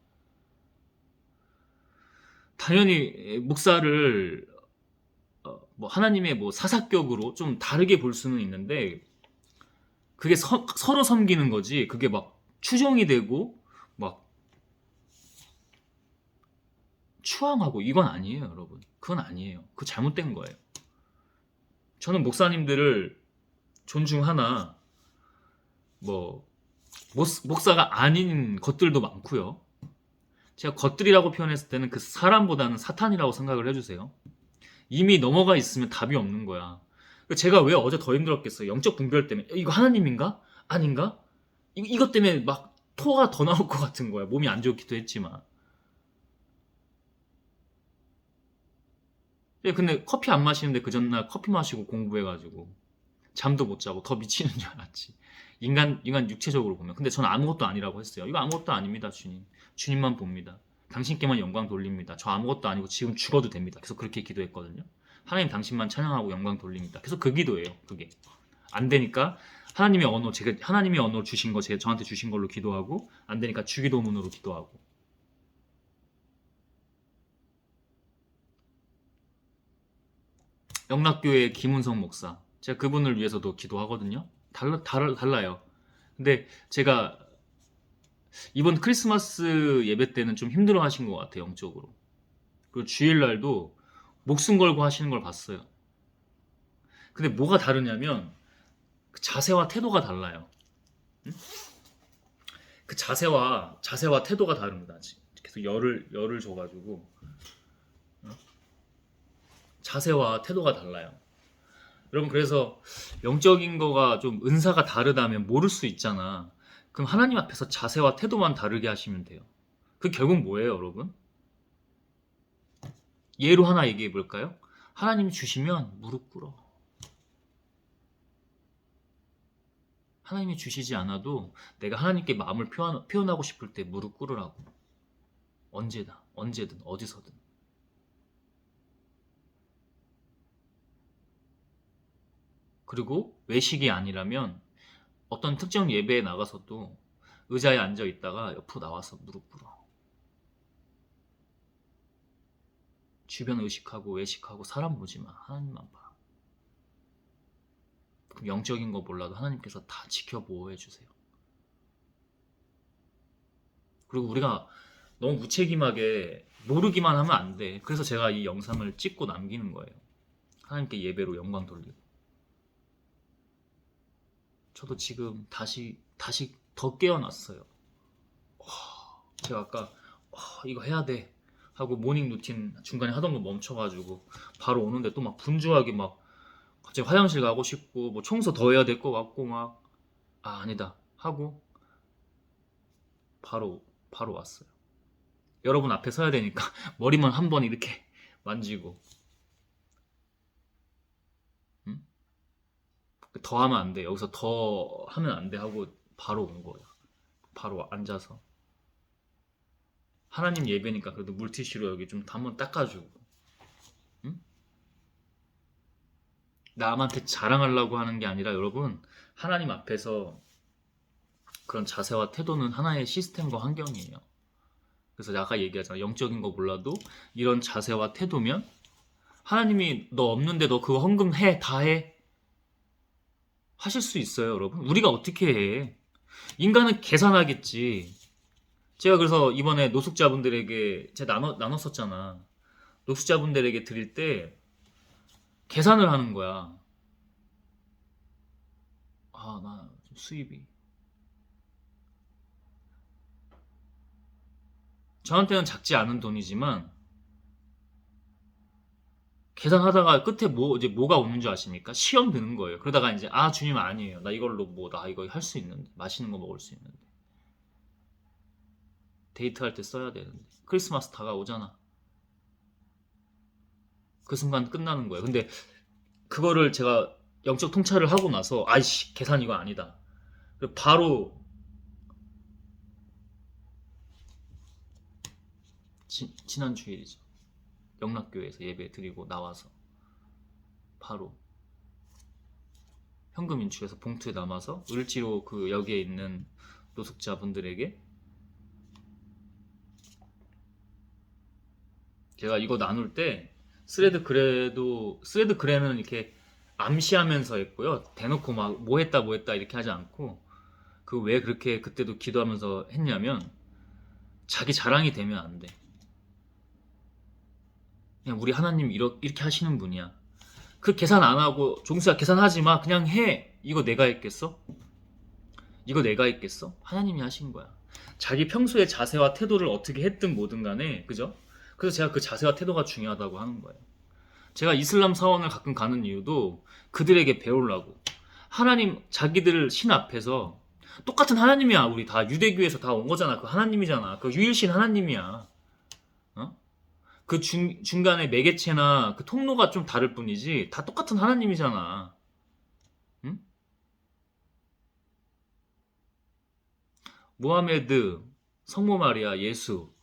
당연히 목사를 뭐 하나님의 뭐 사사격으로 좀 다르게 볼 수는 있는데, 그게 서로 섬기는 거지. 그게 막 추종이 되고 막 추앙하고 이건 아니에요, 여러분. 그건 아니에요. 그거 잘못된 거예요. 저는 목사님들을 존중하나, 뭐 목사가 아닌 것들도 많고요. 제가 것들이라고 표현했을 때는 그 사람보다는 사탄이라고 생각을 해주세요. 이미 넘어가 있으면 답이 없는 거야. 제가 왜 어제 더 힘들었겠어요? 영적 분별 때문에. 이거 하나님인가? 아닌가? 이것 때문에 막 토가 더 나올 것 같은 거야. 몸이 안 좋기도 했지만. 근데 커피 안 마시는데 그 전날 커피 마시고 공부해가지고 잠도 못 자고 더 미치는 줄 알았지. 인간 육체적으로 보면. 근데 저는 아무것도 아니라고 했어요. 이거 아무것도 아닙니다, 주님. 주님만 봅니다. 당신께만 영광 돌립니다. 저 아무것도 아니고 지금 죽어도 됩니다. 계속 그렇게 기도했거든요. 하나님 당신만 찬양하고 영광 돌립니다. 계속 그 기도예요, 그게. 안 되니까 제가 하나님의 언어 주신 거, 제가 저한테 주신 걸로 기도하고, 안 되니까 주기도문으로 기도하고. 영락교회 김은성 목사, 제가 그분을 위해서도 기도하거든요. 달라요. 근데 제가 이번 크리스마스 예배 때는 좀 힘들어 하신 것 같아요, 영적으로. 그리고 주일날도 목숨 걸고 하시는 걸 봤어요. 근데 뭐가 다르냐면 그 자세와 태도가 달라요. 응? 그 자세와 태도가 다릅니다. 계속 열을 줘가지고 자세와 태도가 달라요. 여러분, 그래서 영적인 거가 좀 은사가 다르다면 모를 수 있잖아. 그럼 하나님 앞에서 자세와 태도만 다르게 하시면 돼요. 그 결국 뭐예요, 여러분? 예로 하나 얘기해 볼까요? 하나님이 주시면 무릎 꿇어. 하나님이 주시지 않아도 내가 하나님께 마음을 표현하고 싶을 때 무릎 꿇으라고. 언제든, 어디서든. 그리고 외식이 아니라면 어떤 특정 예배에 나가서도 의자에 앉아 있다가 옆으로 나와서 무릎 꿇어. 주변 의식하고 외식하고 사람 보지 마. 하나님만 봐. 그럼 영적인 거 몰라도 하나님께서 다 지켜 보호해 주세요. 그리고 우리가 너무 무책임하게 모르기만 하면 안 돼. 그래서 제가 이 영상을 찍고 남기는 거예요. 하나님께 예배로 영광 돌리고. 저도 지금 다시 더 깨어났어요. 제가 아까 이거 해야 돼 하고 모닝 루틴 중간에 하던 거 멈춰가지고 바로 오는데 또 막 분주하게 막 갑자기 화장실 가고 싶고 뭐 청소 더 해야 될 것 같고 막 아니다 하고 바로 왔어요. 여러분 앞에 서야 되니까 머리만 한번 이렇게 만지고 응? 더 하면 안 돼. 여기서 더 하면 안 돼 하고 바로 온 거예요. 바로 앉아서 하나님 예배니까 그래도 물티슈로 여기 좀 한번 닦아주고 응? 남한테 자랑하려고 하는 게 아니라 여러분 하나님 앞에서 그런 자세와 태도는 하나의 시스템과 환경이에요. 그래서 아까 얘기하잖아. 영적인 거 몰라도 이런 자세와 태도면 하나님이 너 없는데 너 그거 헌금해 다 해 하실 수 있어요. 여러분 우리가 어떻게 해. 인간은 계산하겠지. 제가 그래서 이번에 노숙자분들에게 제가 나눴었잖아. 노숙자분들에게 드릴 때 계산을 하는 거야. 나 수입이 저한테는 작지 않은 돈이지만 계산하다가 끝에 이제 뭐가 오는 줄 아십니까? 시험 드는 거예요. 그러다가 이제 주님 아니에요. 나 이걸로 나 이거 할 수 있는데 맛있는 거 먹을 수 있는데 데이트할 때 써야 되는데 크리스마스 다가오잖아. 그 순간 끝나는 거예요. 근데 그거를 제가 영적 통찰을 하고 나서 아이씨 계산 이거 아니다. 바로 지난 주일이죠. 영락교회에서 예배 드리고 나와서 바로 현금 인출해서 봉투에 담아서 을지로 그 여기에 있는 노숙자분들에게 제가 이거 나눌 때 스레드 그래는 이렇게 암시하면서 했고요. 대놓고 막 뭐 했다 이렇게 하지 않고 그 왜 그렇게 그때도 기도하면서 했냐면 자기 자랑이 되면 안 돼. 그냥 우리 하나님 이렇게 하시는 분이야. 그 계산 안 하고 종수야 계산하지 마 그냥 해. 이거 내가 했겠어? 하나님이 하신 거야. 자기 평소의 자세와 태도를 어떻게 했든 뭐든 간에 그죠? 그래서 제가 그 자세와 태도가 중요하다고 하는 거예요. 제가 이슬람 사원을 가끔 가는 이유도 그들에게 배우려고. 하나님 자기들 신 앞에서 똑같은 하나님이야. 우리 다 유대교에서 다 온 거잖아. 그 하나님이잖아. 그 유일신 하나님이야. 어? 그 중간에 매개체나 그 통로가 좀 다를 뿐이지 다 똑같은 하나님이잖아. 응? 모하메드, 성모 마리아, 예수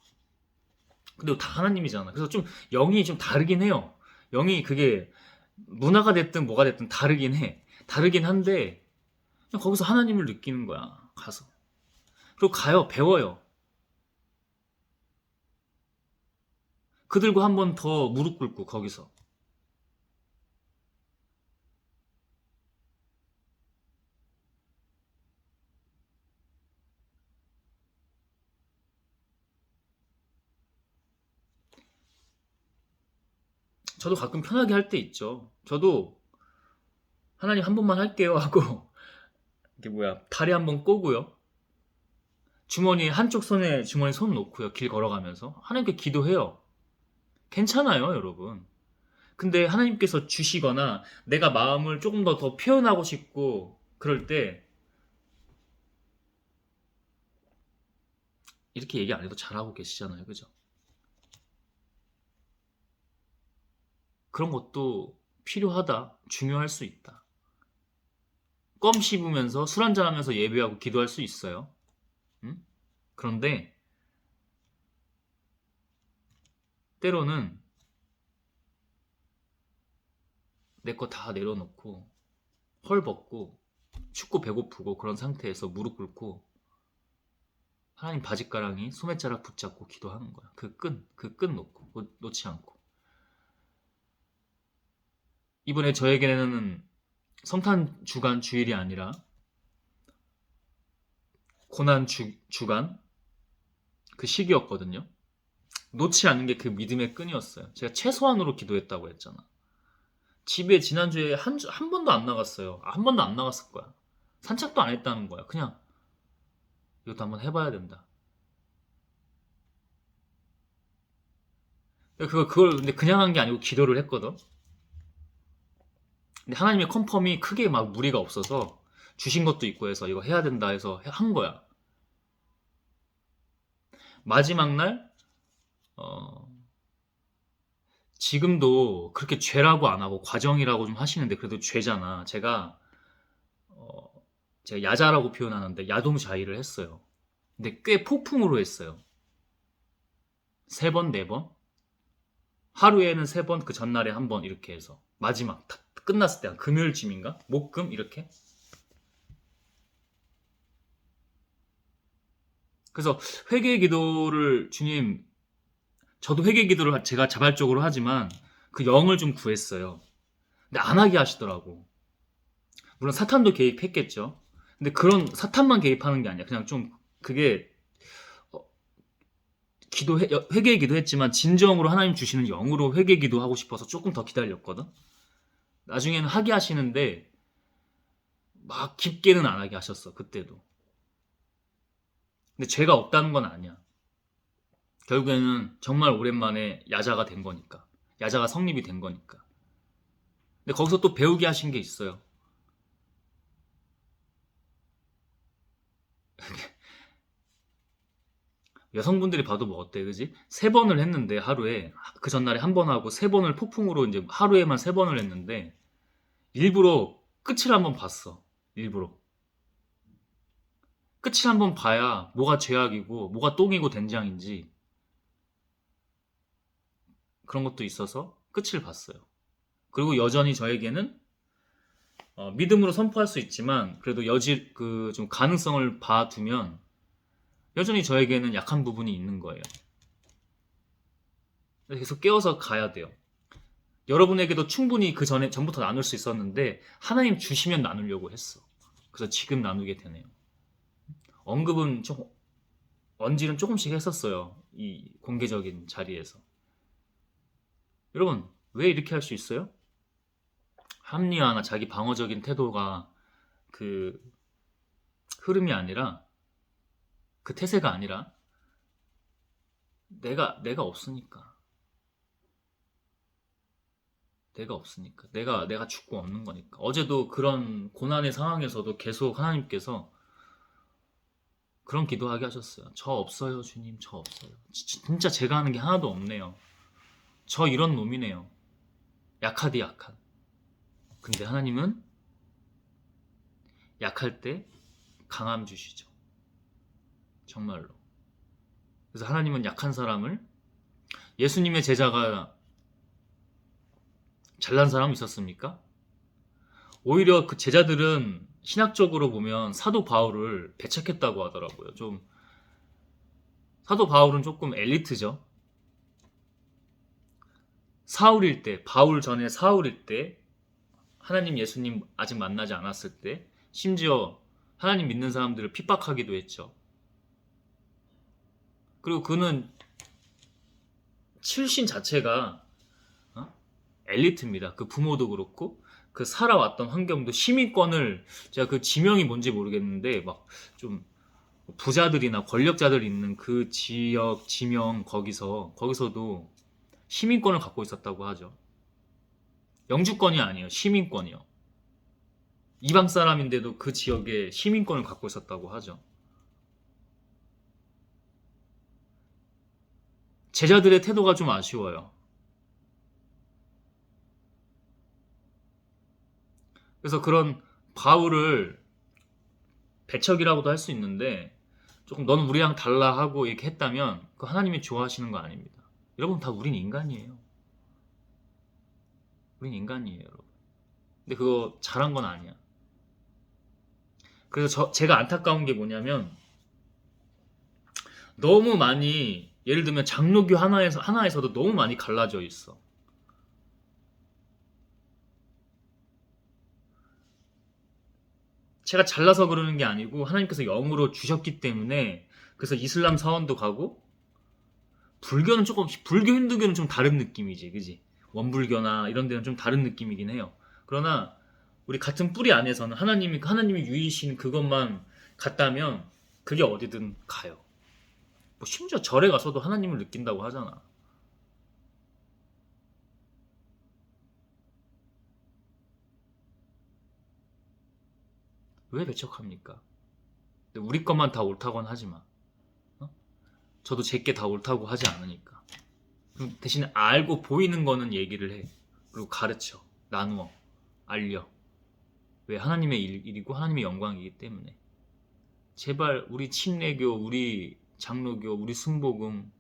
근데 다 하나님이잖아. 그래서 좀 영이 좀 다르긴 해요. 영이 그게 문화가 됐든 뭐가 됐든 다르긴 해. 다르긴 한데 그냥 거기서 하나님을 느끼는 거야. 가서. 그리고 가요. 배워요. 그들과 한 번 더 무릎 꿇고 거기서. 저도 가끔 편하게 할 때 있죠. 저도 하나님 한 번만 할게요 하고 이게 다리 한 번 꼬고요. 주머니 한쪽 손에 주머니 손 놓고요. 길 걸어가면서 하나님께 기도해요. 괜찮아요, 여러분. 근데 하나님께서 주시거나 내가 마음을 조금 더 표현하고 싶고 그럴 때 이렇게 얘기 안 해도 잘하고 계시잖아요. 그죠? 그런 것도 필요하다. 중요할 수 있다. 껌 씹으면서 술 한잔하면서 예배하고 기도할 수 있어요. 응? 그런데 때로는 내 거 다 내려놓고 헐벗고 춥고 배고프고 그런 상태에서 무릎 꿇고 하나님 바짓가랑이 소매자락 붙잡고 기도하는 거야. 그 끈 놓지 않고. 이번에 저에게는 성탄 주간 주일이 아니라 고난 주간 그 시기였거든요. 놓지 않는 게 그 믿음의 끈이었어요. 제가 최소한으로 기도했다고 했잖아. 집에 지난주에 한 번도 안 나갔어요. 한 번도 안 나갔을 거야. 산책도 안 했다는 거야. 그냥 이것도 한번 해봐야 된다. 그걸 근데 그냥 한 게 아니고 기도를 했거든. 근데 하나님의 컨펌이 크게 막 무리가 없어서 주신 것도 있고 해서 이거 해야 된다 해서 한 거야. 마지막 날 어, 지금도 그렇게 죄라고 안 하고 과정이라고 좀 하시는데 그래도 죄잖아. 어, 제가 야자라고 표현하는데 야동자위를 했어요. 근데 꽤 폭풍으로 했어요. 3번, 4번? 하루에는 3번, 그 전날에 1번 이렇게 해서 마지막 다 끝났을 때 한 금요일쯤인가? 목금 이렇게. 그래서 회개의 기도를 주님, 저도 회개의 기도를 제가 자발적으로 하지만 그 영을 좀 구했어요. 근데 안 하게 하시더라고. 물론 사탄도 개입했겠죠. 근데 그런 사탄만 개입하는 게 아니야. 그냥 좀 그게 어, 회개 기도했지만 진정으로 하나님 주시는 영으로 회개 기도하고 싶어서 조금 더 기다렸거든. 나중에는 하게 하시는데 막 깊게는 안 하게 하셨어. 그때도. 근데 죄가 없다는 건 아니야. 결국에는 정말 오랜만에 야자가 된 거니까. 야자가 성립이 된 거니까. 근데 거기서 또 배우게 하신 게 있어요. 여성분들이 봐도 뭐 어때, 그지? 3번을 했는데 하루에 그 전날에 1번 하고 3번을 폭풍으로 이제 하루에만 3번을 했는데 일부러 끝을 한번 봤어. 일부러 끝을 한번 봐야 뭐가 죄악이고 뭐가 똥이고 된장인지 그런 것도 있어서 끝을 봤어요. 그리고 여전히 저에게는 믿음으로 선포할 수 있지만 그래도 여지 그 좀 가능성을 봐두면 여전히 저에게는 약한 부분이 있는 거예요. 계속 깨워서 가야 돼요. 여러분에게도 충분히 그 전에 전부터 나눌 수 있었는데 하나님 주시면 나누려고 했어. 그래서 지금 나누게 되네요. 언급은 조금 언지는 조금씩 했었어요. 이 공개적인 자리에서. 여러분 왜 이렇게 할 수 있어요? 합리화나 자기 방어적인 태도가 그 흐름이 아니라 그 태세가 아니라 내가 없으니까. 내가 없으니까. 내가 죽고 없는 거니까. 어제도 그런 고난의 상황에서도 계속 하나님께서 그런 기도하게 하셨어요. 저 없어요, 주님. 저 없어요. 진짜 제가 하는 게 하나도 없네요. 저 이런 놈이네요. 약하디 약한. 근데 하나님은 약할 때 강함 주시죠. 정말로. 그래서 하나님은 약한 사람을 예수님의 제자가 잘난 사람 있었습니까? 오히려 그 제자들은 신학적으로 보면 사도 바울을 배척했다고 하더라고요. 좀 사도 바울은 조금 엘리트죠. 사울일 때, 바울 전에 사울일 때, 하나님 예수님 아직 만나지 않았을 때, 심지어 하나님 믿는 사람들을 핍박하기도 했죠. 그리고 그는 출신 자체가 엘리트입니다. 그 부모도 그렇고 그 살아왔던 환경도 시민권을 제가 그 지명이 뭔지 모르겠는데 막 좀 부자들이나 권력자들 있는 그 지역 지명 거기서도 시민권을 갖고 있었다고 하죠. 영주권이 아니에요. 시민권이요. 이방 사람인데도 그 지역에 시민권을 갖고 있었다고 하죠. 제자들의 태도가 좀 아쉬워요. 그래서 그런 바울을 배척이라고도 할 수 있는데 조금 너는 우리랑 달라 하고 이렇게 했다면 그 하나님이 좋아하시는 거 아닙니다. 여러분 다 우린 인간이에요. 우린 인간이에요, 여러분. 근데 그거 잘한 건 아니야. 그래서 제가 안타까운 게 뭐냐면 너무 많이 예를 들면 장로교 하나에서도 너무 많이 갈라져 있어. 제가 잘나서 그러는 게 아니고 하나님께서 영으로 주셨기 때문에 그래서 이슬람 사원도 가고 불교는 조금 불교 힌두교는 좀 다른 느낌이지, 그지? 원불교나 이런 데는 좀 다른 느낌이긴 해요. 그러나 우리 같은 뿌리 안에서는 하나님이 유이신 그것만 같다면 그게 어디든 가요. 뭐 심지어 절에 가서도 하나님을 느낀다고 하잖아. 왜 배척합니까? 근데 우리 것만 다 옳다고는 하지 마. 어? 저도 제게 다 옳다고 하지 않으니까. 그럼 대신에 알고 보이는 거는 얘기를 해. 그리고 가르쳐. 나누어. 알려. 왜 하나님의 일이고 하나님의 영광이기 때문에. 제발 우리 침례교, 우리 장로교, 우리 순복음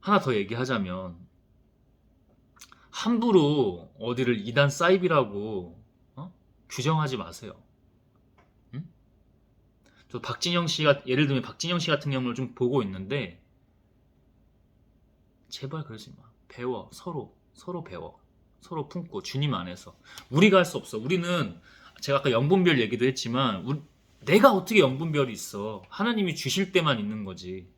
하나 더 얘기하자면 함부로 어디를 이단 사입이라고 규정하지 마세요. 응? 저 박진영 씨가 예를 들면 박진영 씨 같은 경우를 좀 보고 있는데 제발 그러지 마. 배워. 서로 배워. 서로 품고 주님 안에서 우리가 할 수 없어. 우리는 제가 아까 영분별 얘기도 했지만 내가 어떻게 영분별이 있어. 하나님이 주실 때만 있는 거지.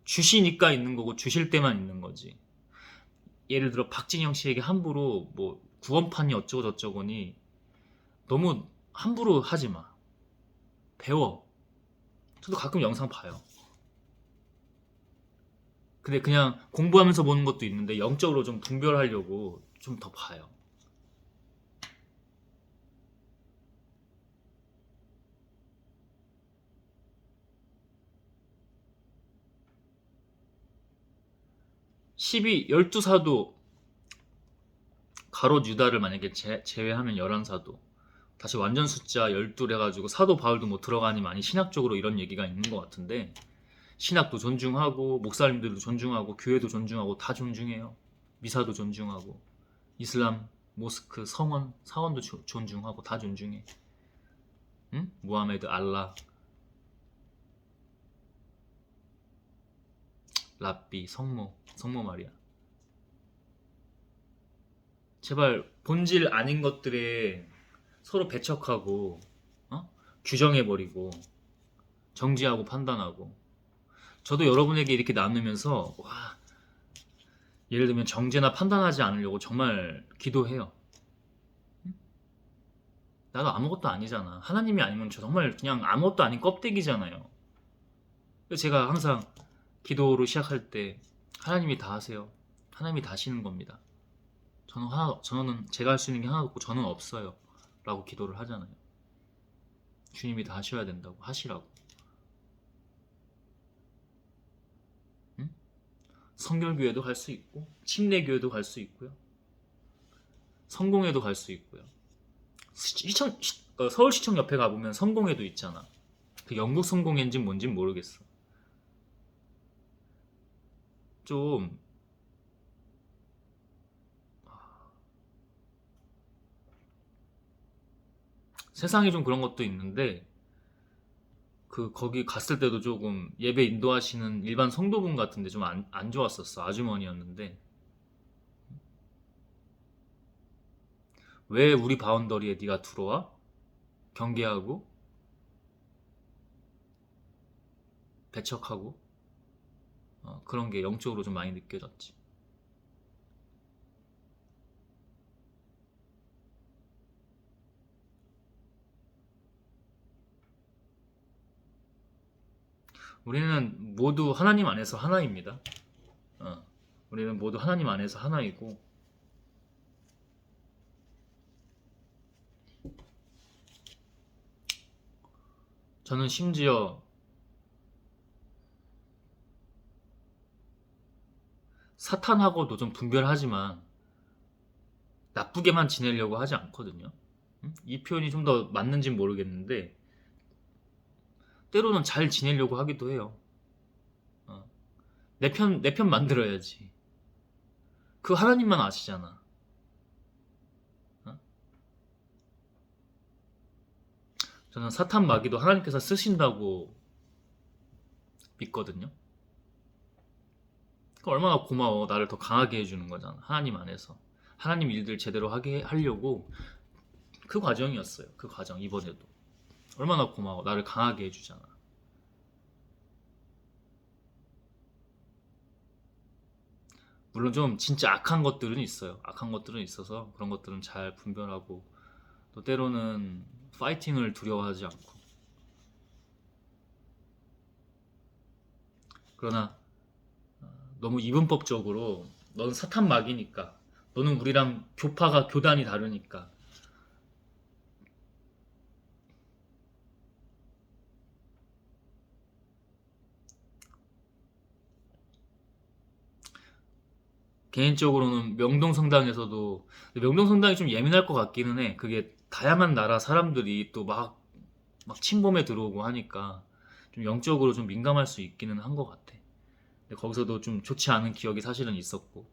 주시니까 있는 거고 주실 때만 있는 거지. 예를 들어 박진영 씨에게 함부로 뭐 구원판이 어쩌고 저쩌고니 너무 함부로 하지 마. 배워. 저도 가끔 영상 봐요. 근데 그냥 공부하면서 보는 것도 있는데 영적으로 좀 분별하려고 좀 더 봐요. 열두 사도 가롯 유다를 만약에 제외하면 11사도 다시 완전 숫자 12를 해가지고 사도 바울도 뭐 들어가니 많이 신학적으로 이런 얘기가 있는 것 같은데 신학도 존중하고 목사님들도 존중하고 교회도 존중하고 다 존중해요. 미사도 존중하고 이슬람 모스크 성원 사원도 존중하고 다 존중해. 응? 무하메드 알라 랍비 성모 마리아. 제발 본질 아닌 것들에 서로 배척하고 규정해버리고 정지하고 판단하고 저도 여러분에게 이렇게 나누면서 와 예를 들면 정죄나 판단하지 않으려고 정말 기도해요. 나도 아무것도 아니잖아. 하나님이 아니면 저 정말 그냥 아무것도 아닌 껍데기잖아요. 그래서 제가 항상 기도로 시작할 때 하나님이 다 하세요. 하나님이 다 하시는 겁니다. 저는 제가 할 수 있는 게 하나도 없고 저는 없어요. 라고 기도를 하잖아요. 주님이 다 하셔야 된다고 하시라고. 응? 성결교회도 갈 수 있고 침례교회도 갈 수 있고요. 성공회도 갈 수 있고요. 서울시청 옆에 가보면 성공회도 있잖아. 그 영국 성공회인지 뭔지 모르겠어. 좀 세상에 좀 그런 것도 있는데 거기 갔을 때도 조금 예배 인도하시는 일반 성도분 같은데 좀 안 좋았었어. 아주머니였는데 왜 우리 바운더리에 네가 들어와? 경계하고 배척하고 그런 게 영적으로 좀 많이 느껴졌지. 우리는 모두 하나님 안에서 하나입니다. 우리는 모두 하나님 안에서 하나이고 저는 심지어 사탄하고도 좀 분별하지만 나쁘게만 지내려고 하지 않거든요. 이 표현이 좀 더 맞는지는 모르겠는데 때로는 잘 지내려고 하기도 해요. 내 편 만들어야지. 그 하나님만 아시잖아. 어? 저는 사탄 마귀도 하나님께서 쓰신다고 믿거든요. 얼마나 고마워. 나를 더 강하게 해주는 거잖아. 하나님 안에서. 하나님 일들 제대로 하게 하려고 그 과정이었어요. 그 과정 이번에도. 얼마나 고마워. 나를 강하게 해주잖아. 물론 좀 진짜 악한 것들은 있어요. 악한 것들은 있어서 그런 것들은 잘 분별하고 또 때로는 파이팅을 두려워하지 않고 그러나 너무 이분법적으로 너는 사탄 마귀니까 너는 우리랑 교파가 교단이 다르니까 개인적으로는 명동성당에서도 명동성당이 좀 예민할 것 같기는 해. 그게 다양한 나라 사람들이 또 막 침범해 들어오고 하니까 좀 영적으로 좀 민감할 수 있기는 한 것 같아. 근데 거기서도 좀 좋지 않은 기억이 사실은 있었고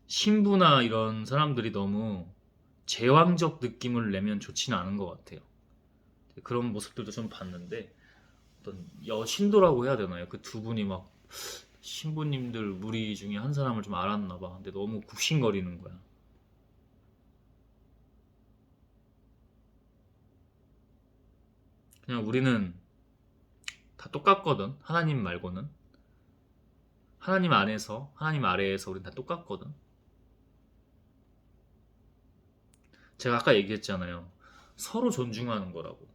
신부나 이런 사람들이 너무 제왕적 느낌을 내면 좋지는 않은 것 같아요. 그런 모습들도 좀 봤는데 어떤 여신도라고 해야 되나요? 그 두 분이 막 신부님들 무리 중에 한 사람을 좀 알았나 봐. 근데 너무 굽신거리는 거야. 그냥 우리는 다 똑같거든. 하나님 말고는. 하나님 안에서, 하나님 아래에서 우린 다 똑같거든. 제가 아까 얘기했잖아요. 서로 존중하는 거라고.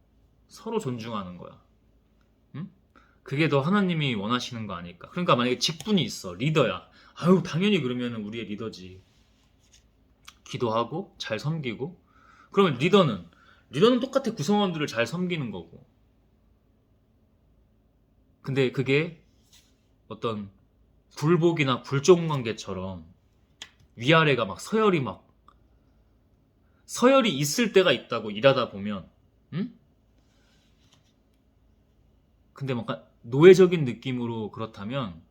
서로 존중하는 거야. 응? 그게 더 하나님이 원하시는 거 아닐까. 그러니까 만약에 직분이 있어. 리더야. 아유, 당연히 그러면 우리의 리더지. 기도하고 잘 섬기고. 그러면 리더는 똑같아 구성원들을 잘 섬기는 거고. 근데 그게 어떤 굴복이나 굴종 관계처럼 위아래가 막 서열이 있을 때가 있다고 일하다 보면, 응? 근데 뭔가 노예적인 느낌으로 그렇다면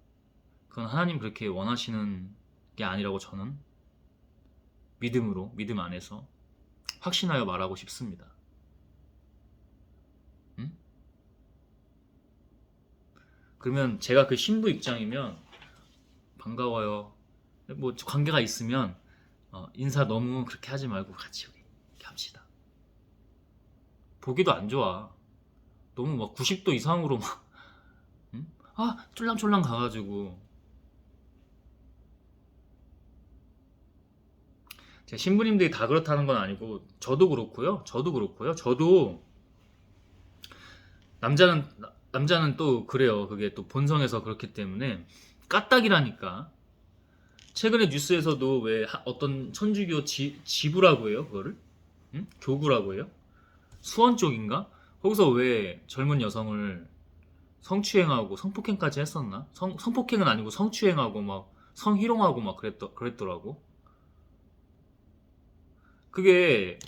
그건 하나님 그렇게 원하시는 게 아니라고 저는 믿음 안에서 확신하여 말하고 싶습니다. 응? 그러면 제가 그 신부 입장이면 반가워요. 뭐 관계가 있으면 인사 너무 그렇게 하지 말고 같이 우리 이렇게 합시다. 보기도 안 좋아. 너무 막 90도 이상으로 막 응? 쫄랑쫄랑 가가지고 제 신부님들이 다 그렇다는 건 아니고 저도 그렇고요. 저도 남자는 남자는 또 그래요. 그게 또 본성에서 그렇기 때문에 까딱이라니까. 최근에 뉴스에서도 왜 어떤 천주교 지부라고 해요, 그거를? 응? 교구라고 해요? 수원 쪽인가? 거기서 왜 젊은 여성을 성추행하고 성폭행까지 했었나? 성폭행은 아니고 성추행하고 막 성희롱하고 막 그랬더라고. 그게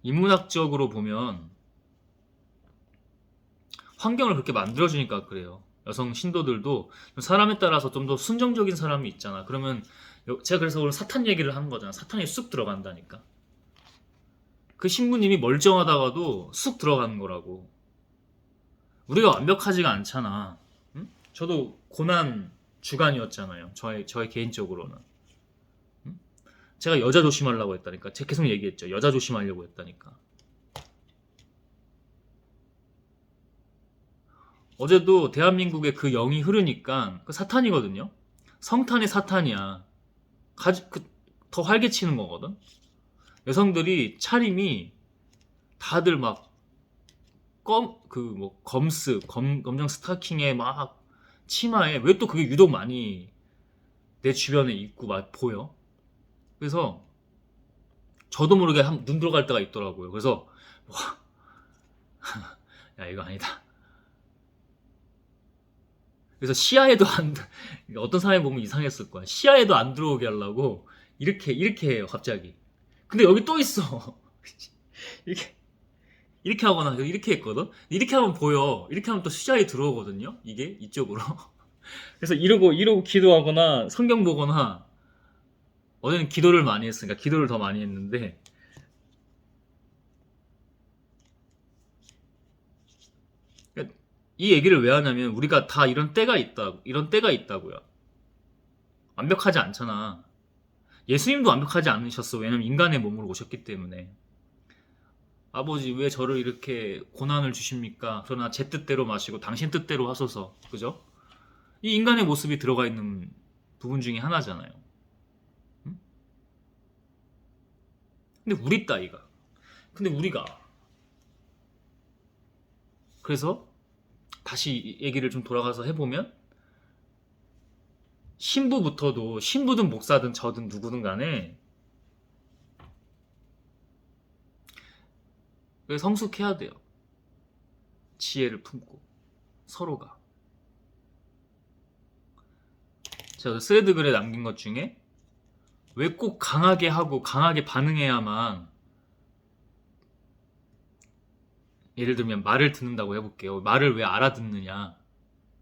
인문학적으로 보면 환경을 그렇게 만들어주니까 그래요. 여성 신도들도 사람에 따라서 좀 더 순정적인 사람이 있잖아. 그러면 제가 그래서 오늘 사탄 얘기를 하는 거잖아. 사탄이 쑥 들어간다니까. 그 신부님이 멀쩡하다가도 쑥 들어가는 거라고. 우리가 완벽하지가 않잖아. 응? 저도 고난 주간이었잖아요. 저의 개인적으로는. 응? 제가 여자 조심하려고 했다니까. 제가 계속 얘기했죠. 여자 조심하려고 했다니까. 어제도 대한민국에 그 영이 흐르니까 그 사탄이거든요. 성탄이 사탄이야. 더 활개치는 거거든. 여성들이 차림이 다들 막 검 그 뭐 검정 스타킹에 막 치마에 왜 또 그게 유독 많이 내 주변에 있고 막 보여. 그래서 저도 모르게 눈 들어갈 때가 있더라고요. 그래서 와, 야 이거 아니다. 그래서 시야에도 안 어떤 사람이 보면 이상했을 거야. 시야에도 안 들어오게 하려고 이렇게 해요 갑자기. 근데 여기 또 있어. 이렇게 이렇게 하거나 이렇게 했거든. 이렇게 하면 보여. 이렇게 하면 또 시야에 들어오거든요. 이게 이쪽으로. 그래서 이러고 기도하거나 성경 보거나 어제는 기도를 많이 했으니까 기도를 더 많이 했는데 이 얘기를 왜 하냐면 우리가 다 이런 때가 있다고요. 완벽하지 않잖아. 예수님도 완벽하지 않으셨어. 왜냐면 인간의 몸으로 오셨기 때문에. 아버지 왜 저를 이렇게 고난을 주십니까? 그러나 제 뜻대로 마시고 당신 뜻대로 하소서. 그죠? 이 인간의 모습이 들어가 있는 부분 중에 하나잖아요. 응? 근데 우리 따위가. 근데 우리가. 그래서 다시 얘기를 좀 돌아가서 해보면 신부부터도 신부든 목사든 저든 누구든 간에 성숙해야 돼요. 지혜를 품고 서로가. 제가 스레드 글에 남긴 것 중에 왜 꼭 강하게 하고 강하게 반응해야만 예를 들면 말을 듣는다고 해볼게요. 말을 왜 알아듣느냐.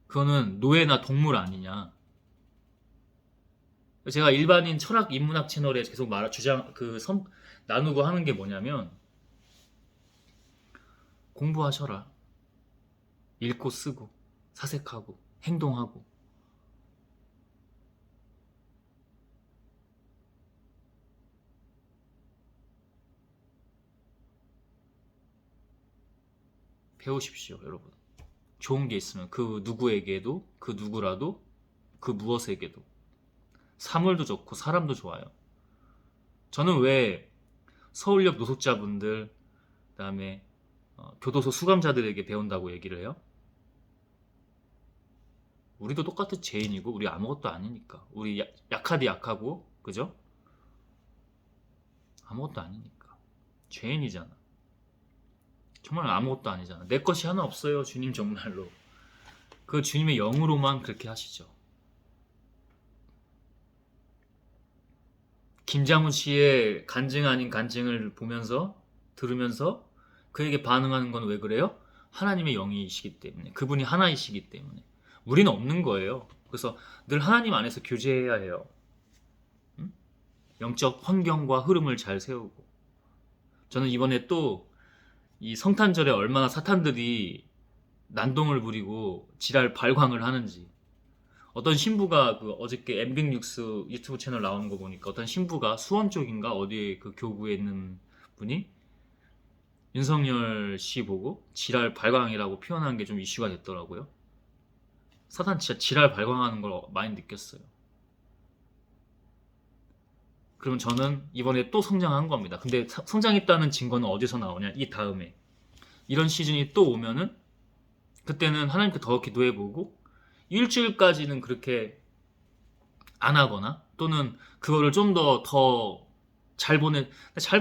그거는 노예나 동물 아니냐. 제가 일반인 철학 인문학 채널에 계속 나누고 하는 게 뭐냐면 공부하셔라. 읽고 쓰고 사색하고 행동하고 배우십시오, 여러분. 좋은 게 있으면 그 누구에게도 그 누구라도 그 무엇에게도 사물도 좋고 사람도 좋아요. 저는 왜 서울역 노숙자분들 그다음에 교도소 수감자들에게 배운다고 얘기를 해요? 우리도 똑같은 죄인이고 우리 아무것도 아니니까. 우리 약하디 약하고 그죠? 아무것도 아니니까. 죄인이잖아. 정말 아무것도 아니잖아. 내 것이 하나 없어요, 주님 정말로. 그 주님의 영으로만 그렇게 하시죠. 김장훈 씨의 간증 아닌 간증을 보면서 들으면서 그에게 반응하는 건 왜 그래요? 하나님의 영이시기 때문에. 그분이 하나이시기 때문에. 우리는 없는 거예요. 그래서 늘 하나님 안에서 교제해야 해요. 응? 영적 환경과 흐름을 잘 세우고. 저는 이번에 또 이 성탄절에 얼마나 사탄들이 난동을 부리고 지랄 발광을 하는지. 어떤 신부가 그 어저께 엠빅뉴스 유튜브 채널 나오는 거 보니까 어떤 신부가 수원 쪽인가 어디 그 교구에 있는 분이 윤석열 씨 보고 지랄 발광이라고 표현한 게 좀 이슈가 됐더라고요. 사탄 진짜 지랄 발광하는 걸 많이 느꼈어요. 그러면 저는 이번에 또 성장한 겁니다. 근데 성장했다는 증거는 어디서 나오냐? 이 다음에 이런 시즌이 또 오면은 그때는 하나님께 더 기도해보고 일주일까지는 그렇게 안 하거나 또는 그거를 좀 더 잘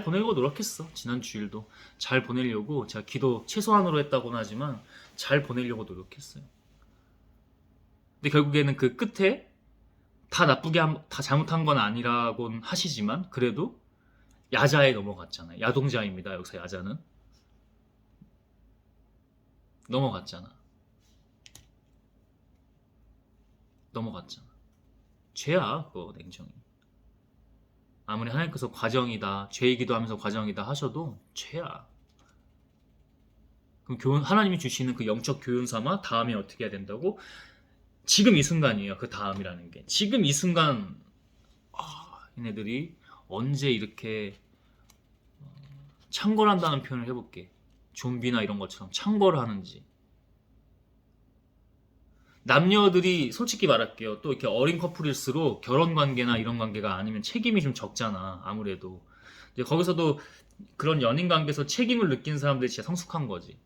보내려고 노력했어. 지난 주일도 잘 보내려고 제가 기도 최소한으로 했다고는 하지만 잘 보내려고 노력했어요. 근데 결국에는 그 끝에 다 잘못한 건 아니라고는 하시지만 그래도 야자에 넘어갔잖아요. 야동자입니다. 여기서 야자는 넘어갔잖아. 죄야 그거 냉정히. 아무리 하나님께서 과정이다 죄이기도 하면서 과정이다 하셔도 죄야. 그럼 하나님이 주시는 그 영적 교훈 삼아 다음에 어떻게 해야 된다고? 지금 이 순간이에요. 그 다음이라는 게 지금 이 순간. 얘네들이 언제 이렇게 창궐한다는 표현을 해볼게. 좀비나 이런 것처럼 창궐하는지. 남녀들이 솔직히 말할게요. 또 이렇게 어린 커플일수록 결혼 관계나 이런 관계가 아니면 책임이 좀 적잖아. 아무래도 이제 거기서도 그런 연인 관계에서 책임을 느낀 사람들이 진짜 성숙한 거지.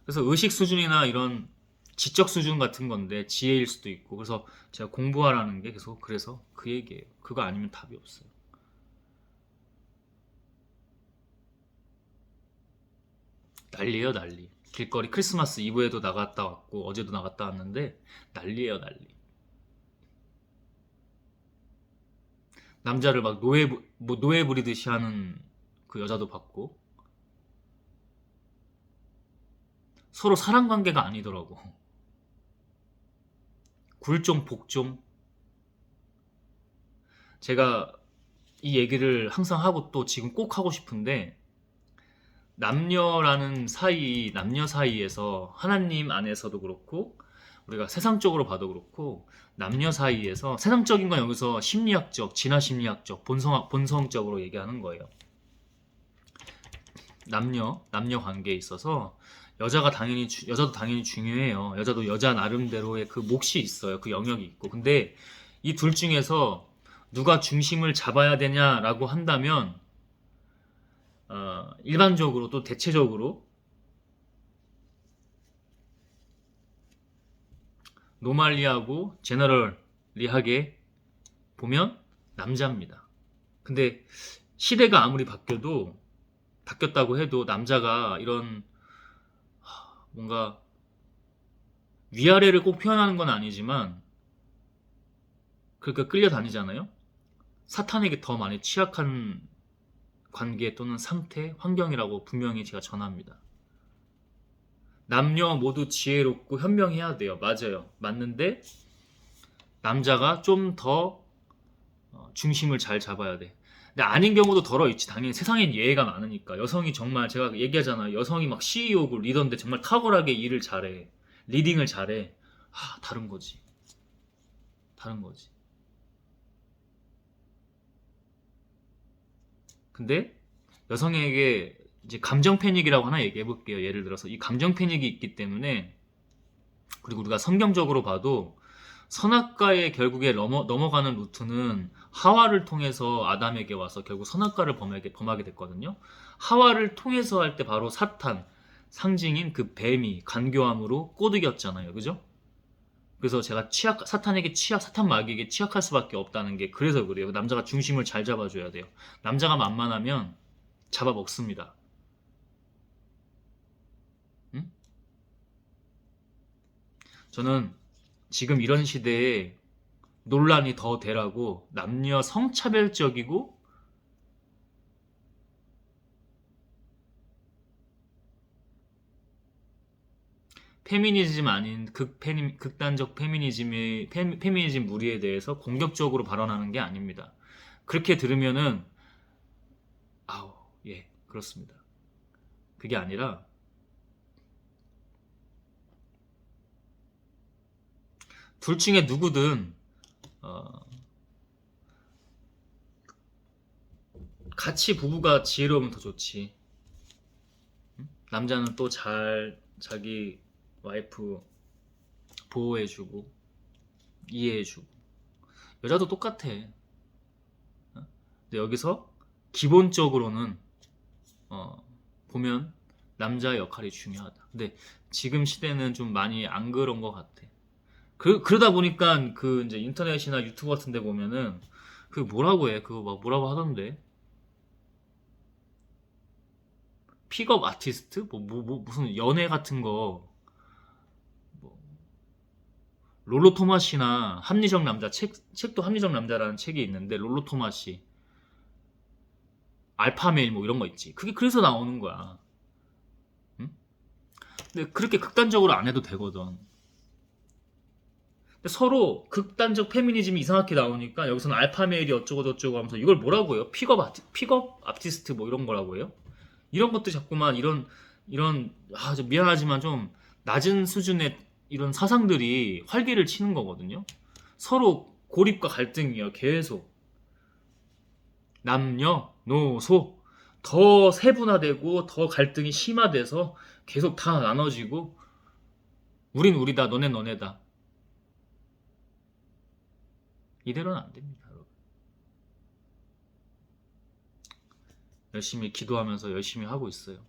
그래서 의식 수준이나 이런 지적 수준 같은 건데 지혜일 수도 있고. 그래서 제가 공부하라는 게 계속 그래서 그 얘기예요. 그거 아니면 답이 없어요. 난리예요, 난리. 길거리 크리스마스 이브에도 나갔다 왔고 어제도 나갔다 왔는데 난리예요, 난리. 남자를 막 노예 부리듯이 하는 그 여자도 봤고, 서로 사람 관계가 아니더라고. 굴종 복종. 제가 이 얘기를 항상 하고 또 지금 꼭 하고 싶은데, 남녀 사이에서 하나님 안에서도 그렇고 우리가 세상적으로 봐도 그렇고 남녀 사이에서 세상적인 건 여기서 심리학적, 진화 심리학적, 본성적으로 얘기하는 거예요. 남녀 관계에 있어서 여자도 당연히 중요해요. 여자도 여자 나름대로의 그 몫이 있어요. 그 영역이 있고. 근데 이 둘 중에서 누가 중심을 잡아야 되냐라고 한다면, 일반적으로 또 대체적으로 노말리하고 제너럴리하게 보면 남자입니다. 근데 시대가 아무리 바뀌었다고 해도 남자가 이런 뭔가 위아래를 꼭 표현하는 건 아니지만 그러니까 끌려다니잖아요. 사탄에게 더 많이 취약한 관계 또는 상태, 환경이라고 분명히 제가 전합니다. 남녀 모두 지혜롭고 현명해야 돼요. 맞아요. 맞는데 남자가 좀 더 중심을 잘 잡아야 돼. 근데 아닌 경우도 덜어 있지. 당연히 세상엔 예외가 많으니까. 여성이 정말 제가 얘기하잖아요. 여성이 막 CEO고 리더인데 정말 탁월하게 일을 잘해. 리딩을 잘해. 다른 거지. 다른 거지. 근데 여성에게 이제 감정 패닉이라고 하나 얘기해 볼게요. 예를 들어서 이 감정 패닉이 있기 때문에, 그리고 우리가 성경적으로 봐도 선악과에 결국에 넘어가는 루트는 하와를 통해서 아담에게 와서 결국 선악과를 범하게 됐거든요. 하와를 통해서 할 때 바로 사탄, 상징인 그 뱀이 간교함으로 꼬드겼잖아요. 그죠? 그래서 제가 사탄 마귀에게 취약할 수밖에 없다는 게 그래서 그래요. 남자가 중심을 잘 잡아줘야 돼요. 남자가 만만하면 잡아먹습니다. 응? 저는 지금 이런 시대에 논란이 더 되라고 남녀 성차별적이고 페미니즘 아닌 극단적 페미니즘 무리에 대해서 공격적으로 발언하는 게 아닙니다. 그렇게 들으면은 아우, 예, 그렇습니다. 그게 아니라 둘 중에 누구든 어, 같이 부부가 지혜로우면 더 좋지. 남자는 또 잘 자기 와이프 보호해주고 이해해주고, 여자도 똑같아. 근데 여기서 기본적으로는 보면 남자의 역할이 중요하다. 근데 지금 시대는 좀 많이 안 그런 것 같아. 그러다 보니까 그 이제 인터넷이나 유튜브 같은 데 보면은 그 뭐라고 해. 그거 막 뭐라고 하던데. 픽업 아티스트? 무슨 연애 같은 거. 뭐 롤로 토마시나 합리적 남자 책도 합리적 남자라는 책이 있는데, 롤로 토마시, 알파메일 뭐 이런 거 있지. 그게 그래서 나오는 거야. 응? 근데 그렇게 극단적으로 안 해도 되거든. 근데 서로 극단적 페미니즘이 이상하게 나오니까 여기서는 알파메일이 어쩌고 저쩌고 하면서 이걸 뭐라고 해요? 픽업 아티스트 뭐 이런 거라고 해요? 이런 것도 자꾸만 좀 미안하지만 좀 낮은 수준의 이런 사상들이 활개를 치는 거거든요. 서로 고립과 갈등이에요. 계속 남녀노소 더 세분화되고 더 갈등이 심화돼서 계속 다 나눠지고, 우린 우리다, 너넨 너네다. 이대로는 안 됩니다, 여러분. 열심히 기도하면서 열심히 하고 있어요.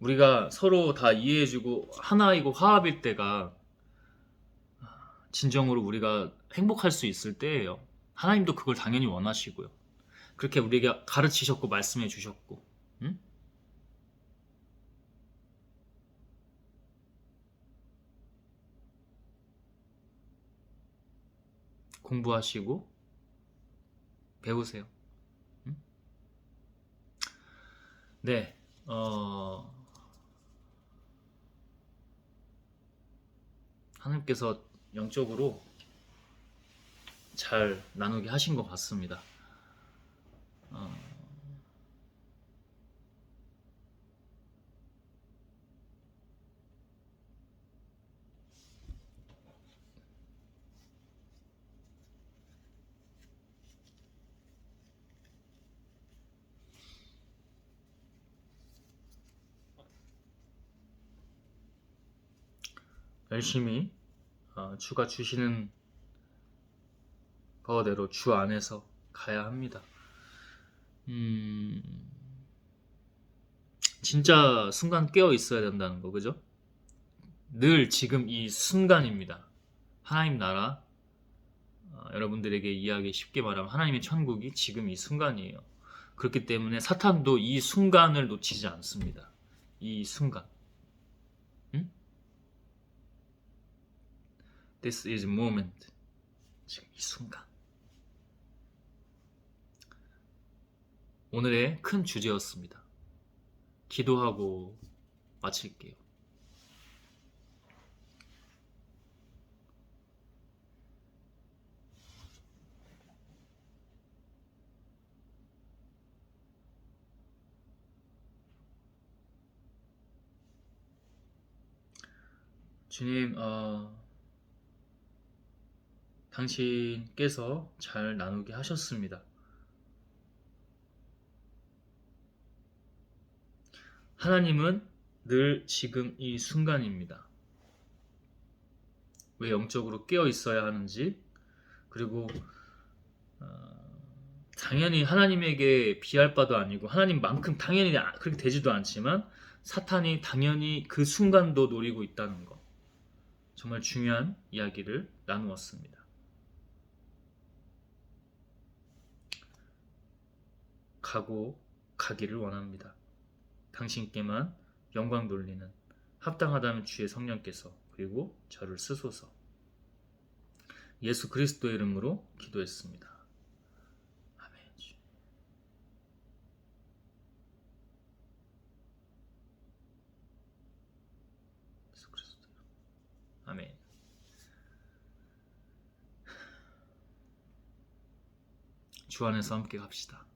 우리가 서로 다 이해해주고 하나이고 화합일 때가 진정으로 우리가 행복할 수 있을 때예요. 하나님도 그걸 당연히 원하시고요. 그렇게 우리에게 가르치셨고 말씀해 주셨고, 응? 공부하시고 배우세요. 응? 네, 하나님께서 영적으로 잘 나누게 하신 것 같습니다. 어, 열심히 주가 주시는 거대로 주 안에서 가야 합니다. 음, 진짜 순간 깨어 있어야 된다는 거, 그죠? 늘 지금 이 순간입니다. 하나님 나라, 여러분들에게 이해하기 쉽게 말하면 하나님의 천국이 지금 이 순간이에요. 그렇기 때문에 사탄도 이 순간을 놓치지 않습니다. 이 순간. 응? This is moment. 지금 이 순간. 오늘의 큰 주제였습니다. 기도하고 마칠게요. 주님, 당신께서 잘 나누게 하셨습니다. 하나님은 늘 지금 이 순간입니다. 왜 영적으로 깨어 있어야 하는지, 그리고 당연히 하나님에게 비할 바도 아니고 하나님만큼 당연히 그렇게 되지도 않지만 사탄이 당연히 그 순간도 노리고 있다는 거, 정말 중요한 이야기를 나누었습니다. 가기를 원합니다. 당신께만 영광 돌리는 합당하다는 주의 성령께서, 그리고 저를 쓰소서. 예수 그리스도의 이름으로 기도했습니다. 아멘. 예수 그리스도. 아멘. 주 안에서 함께 갑시다.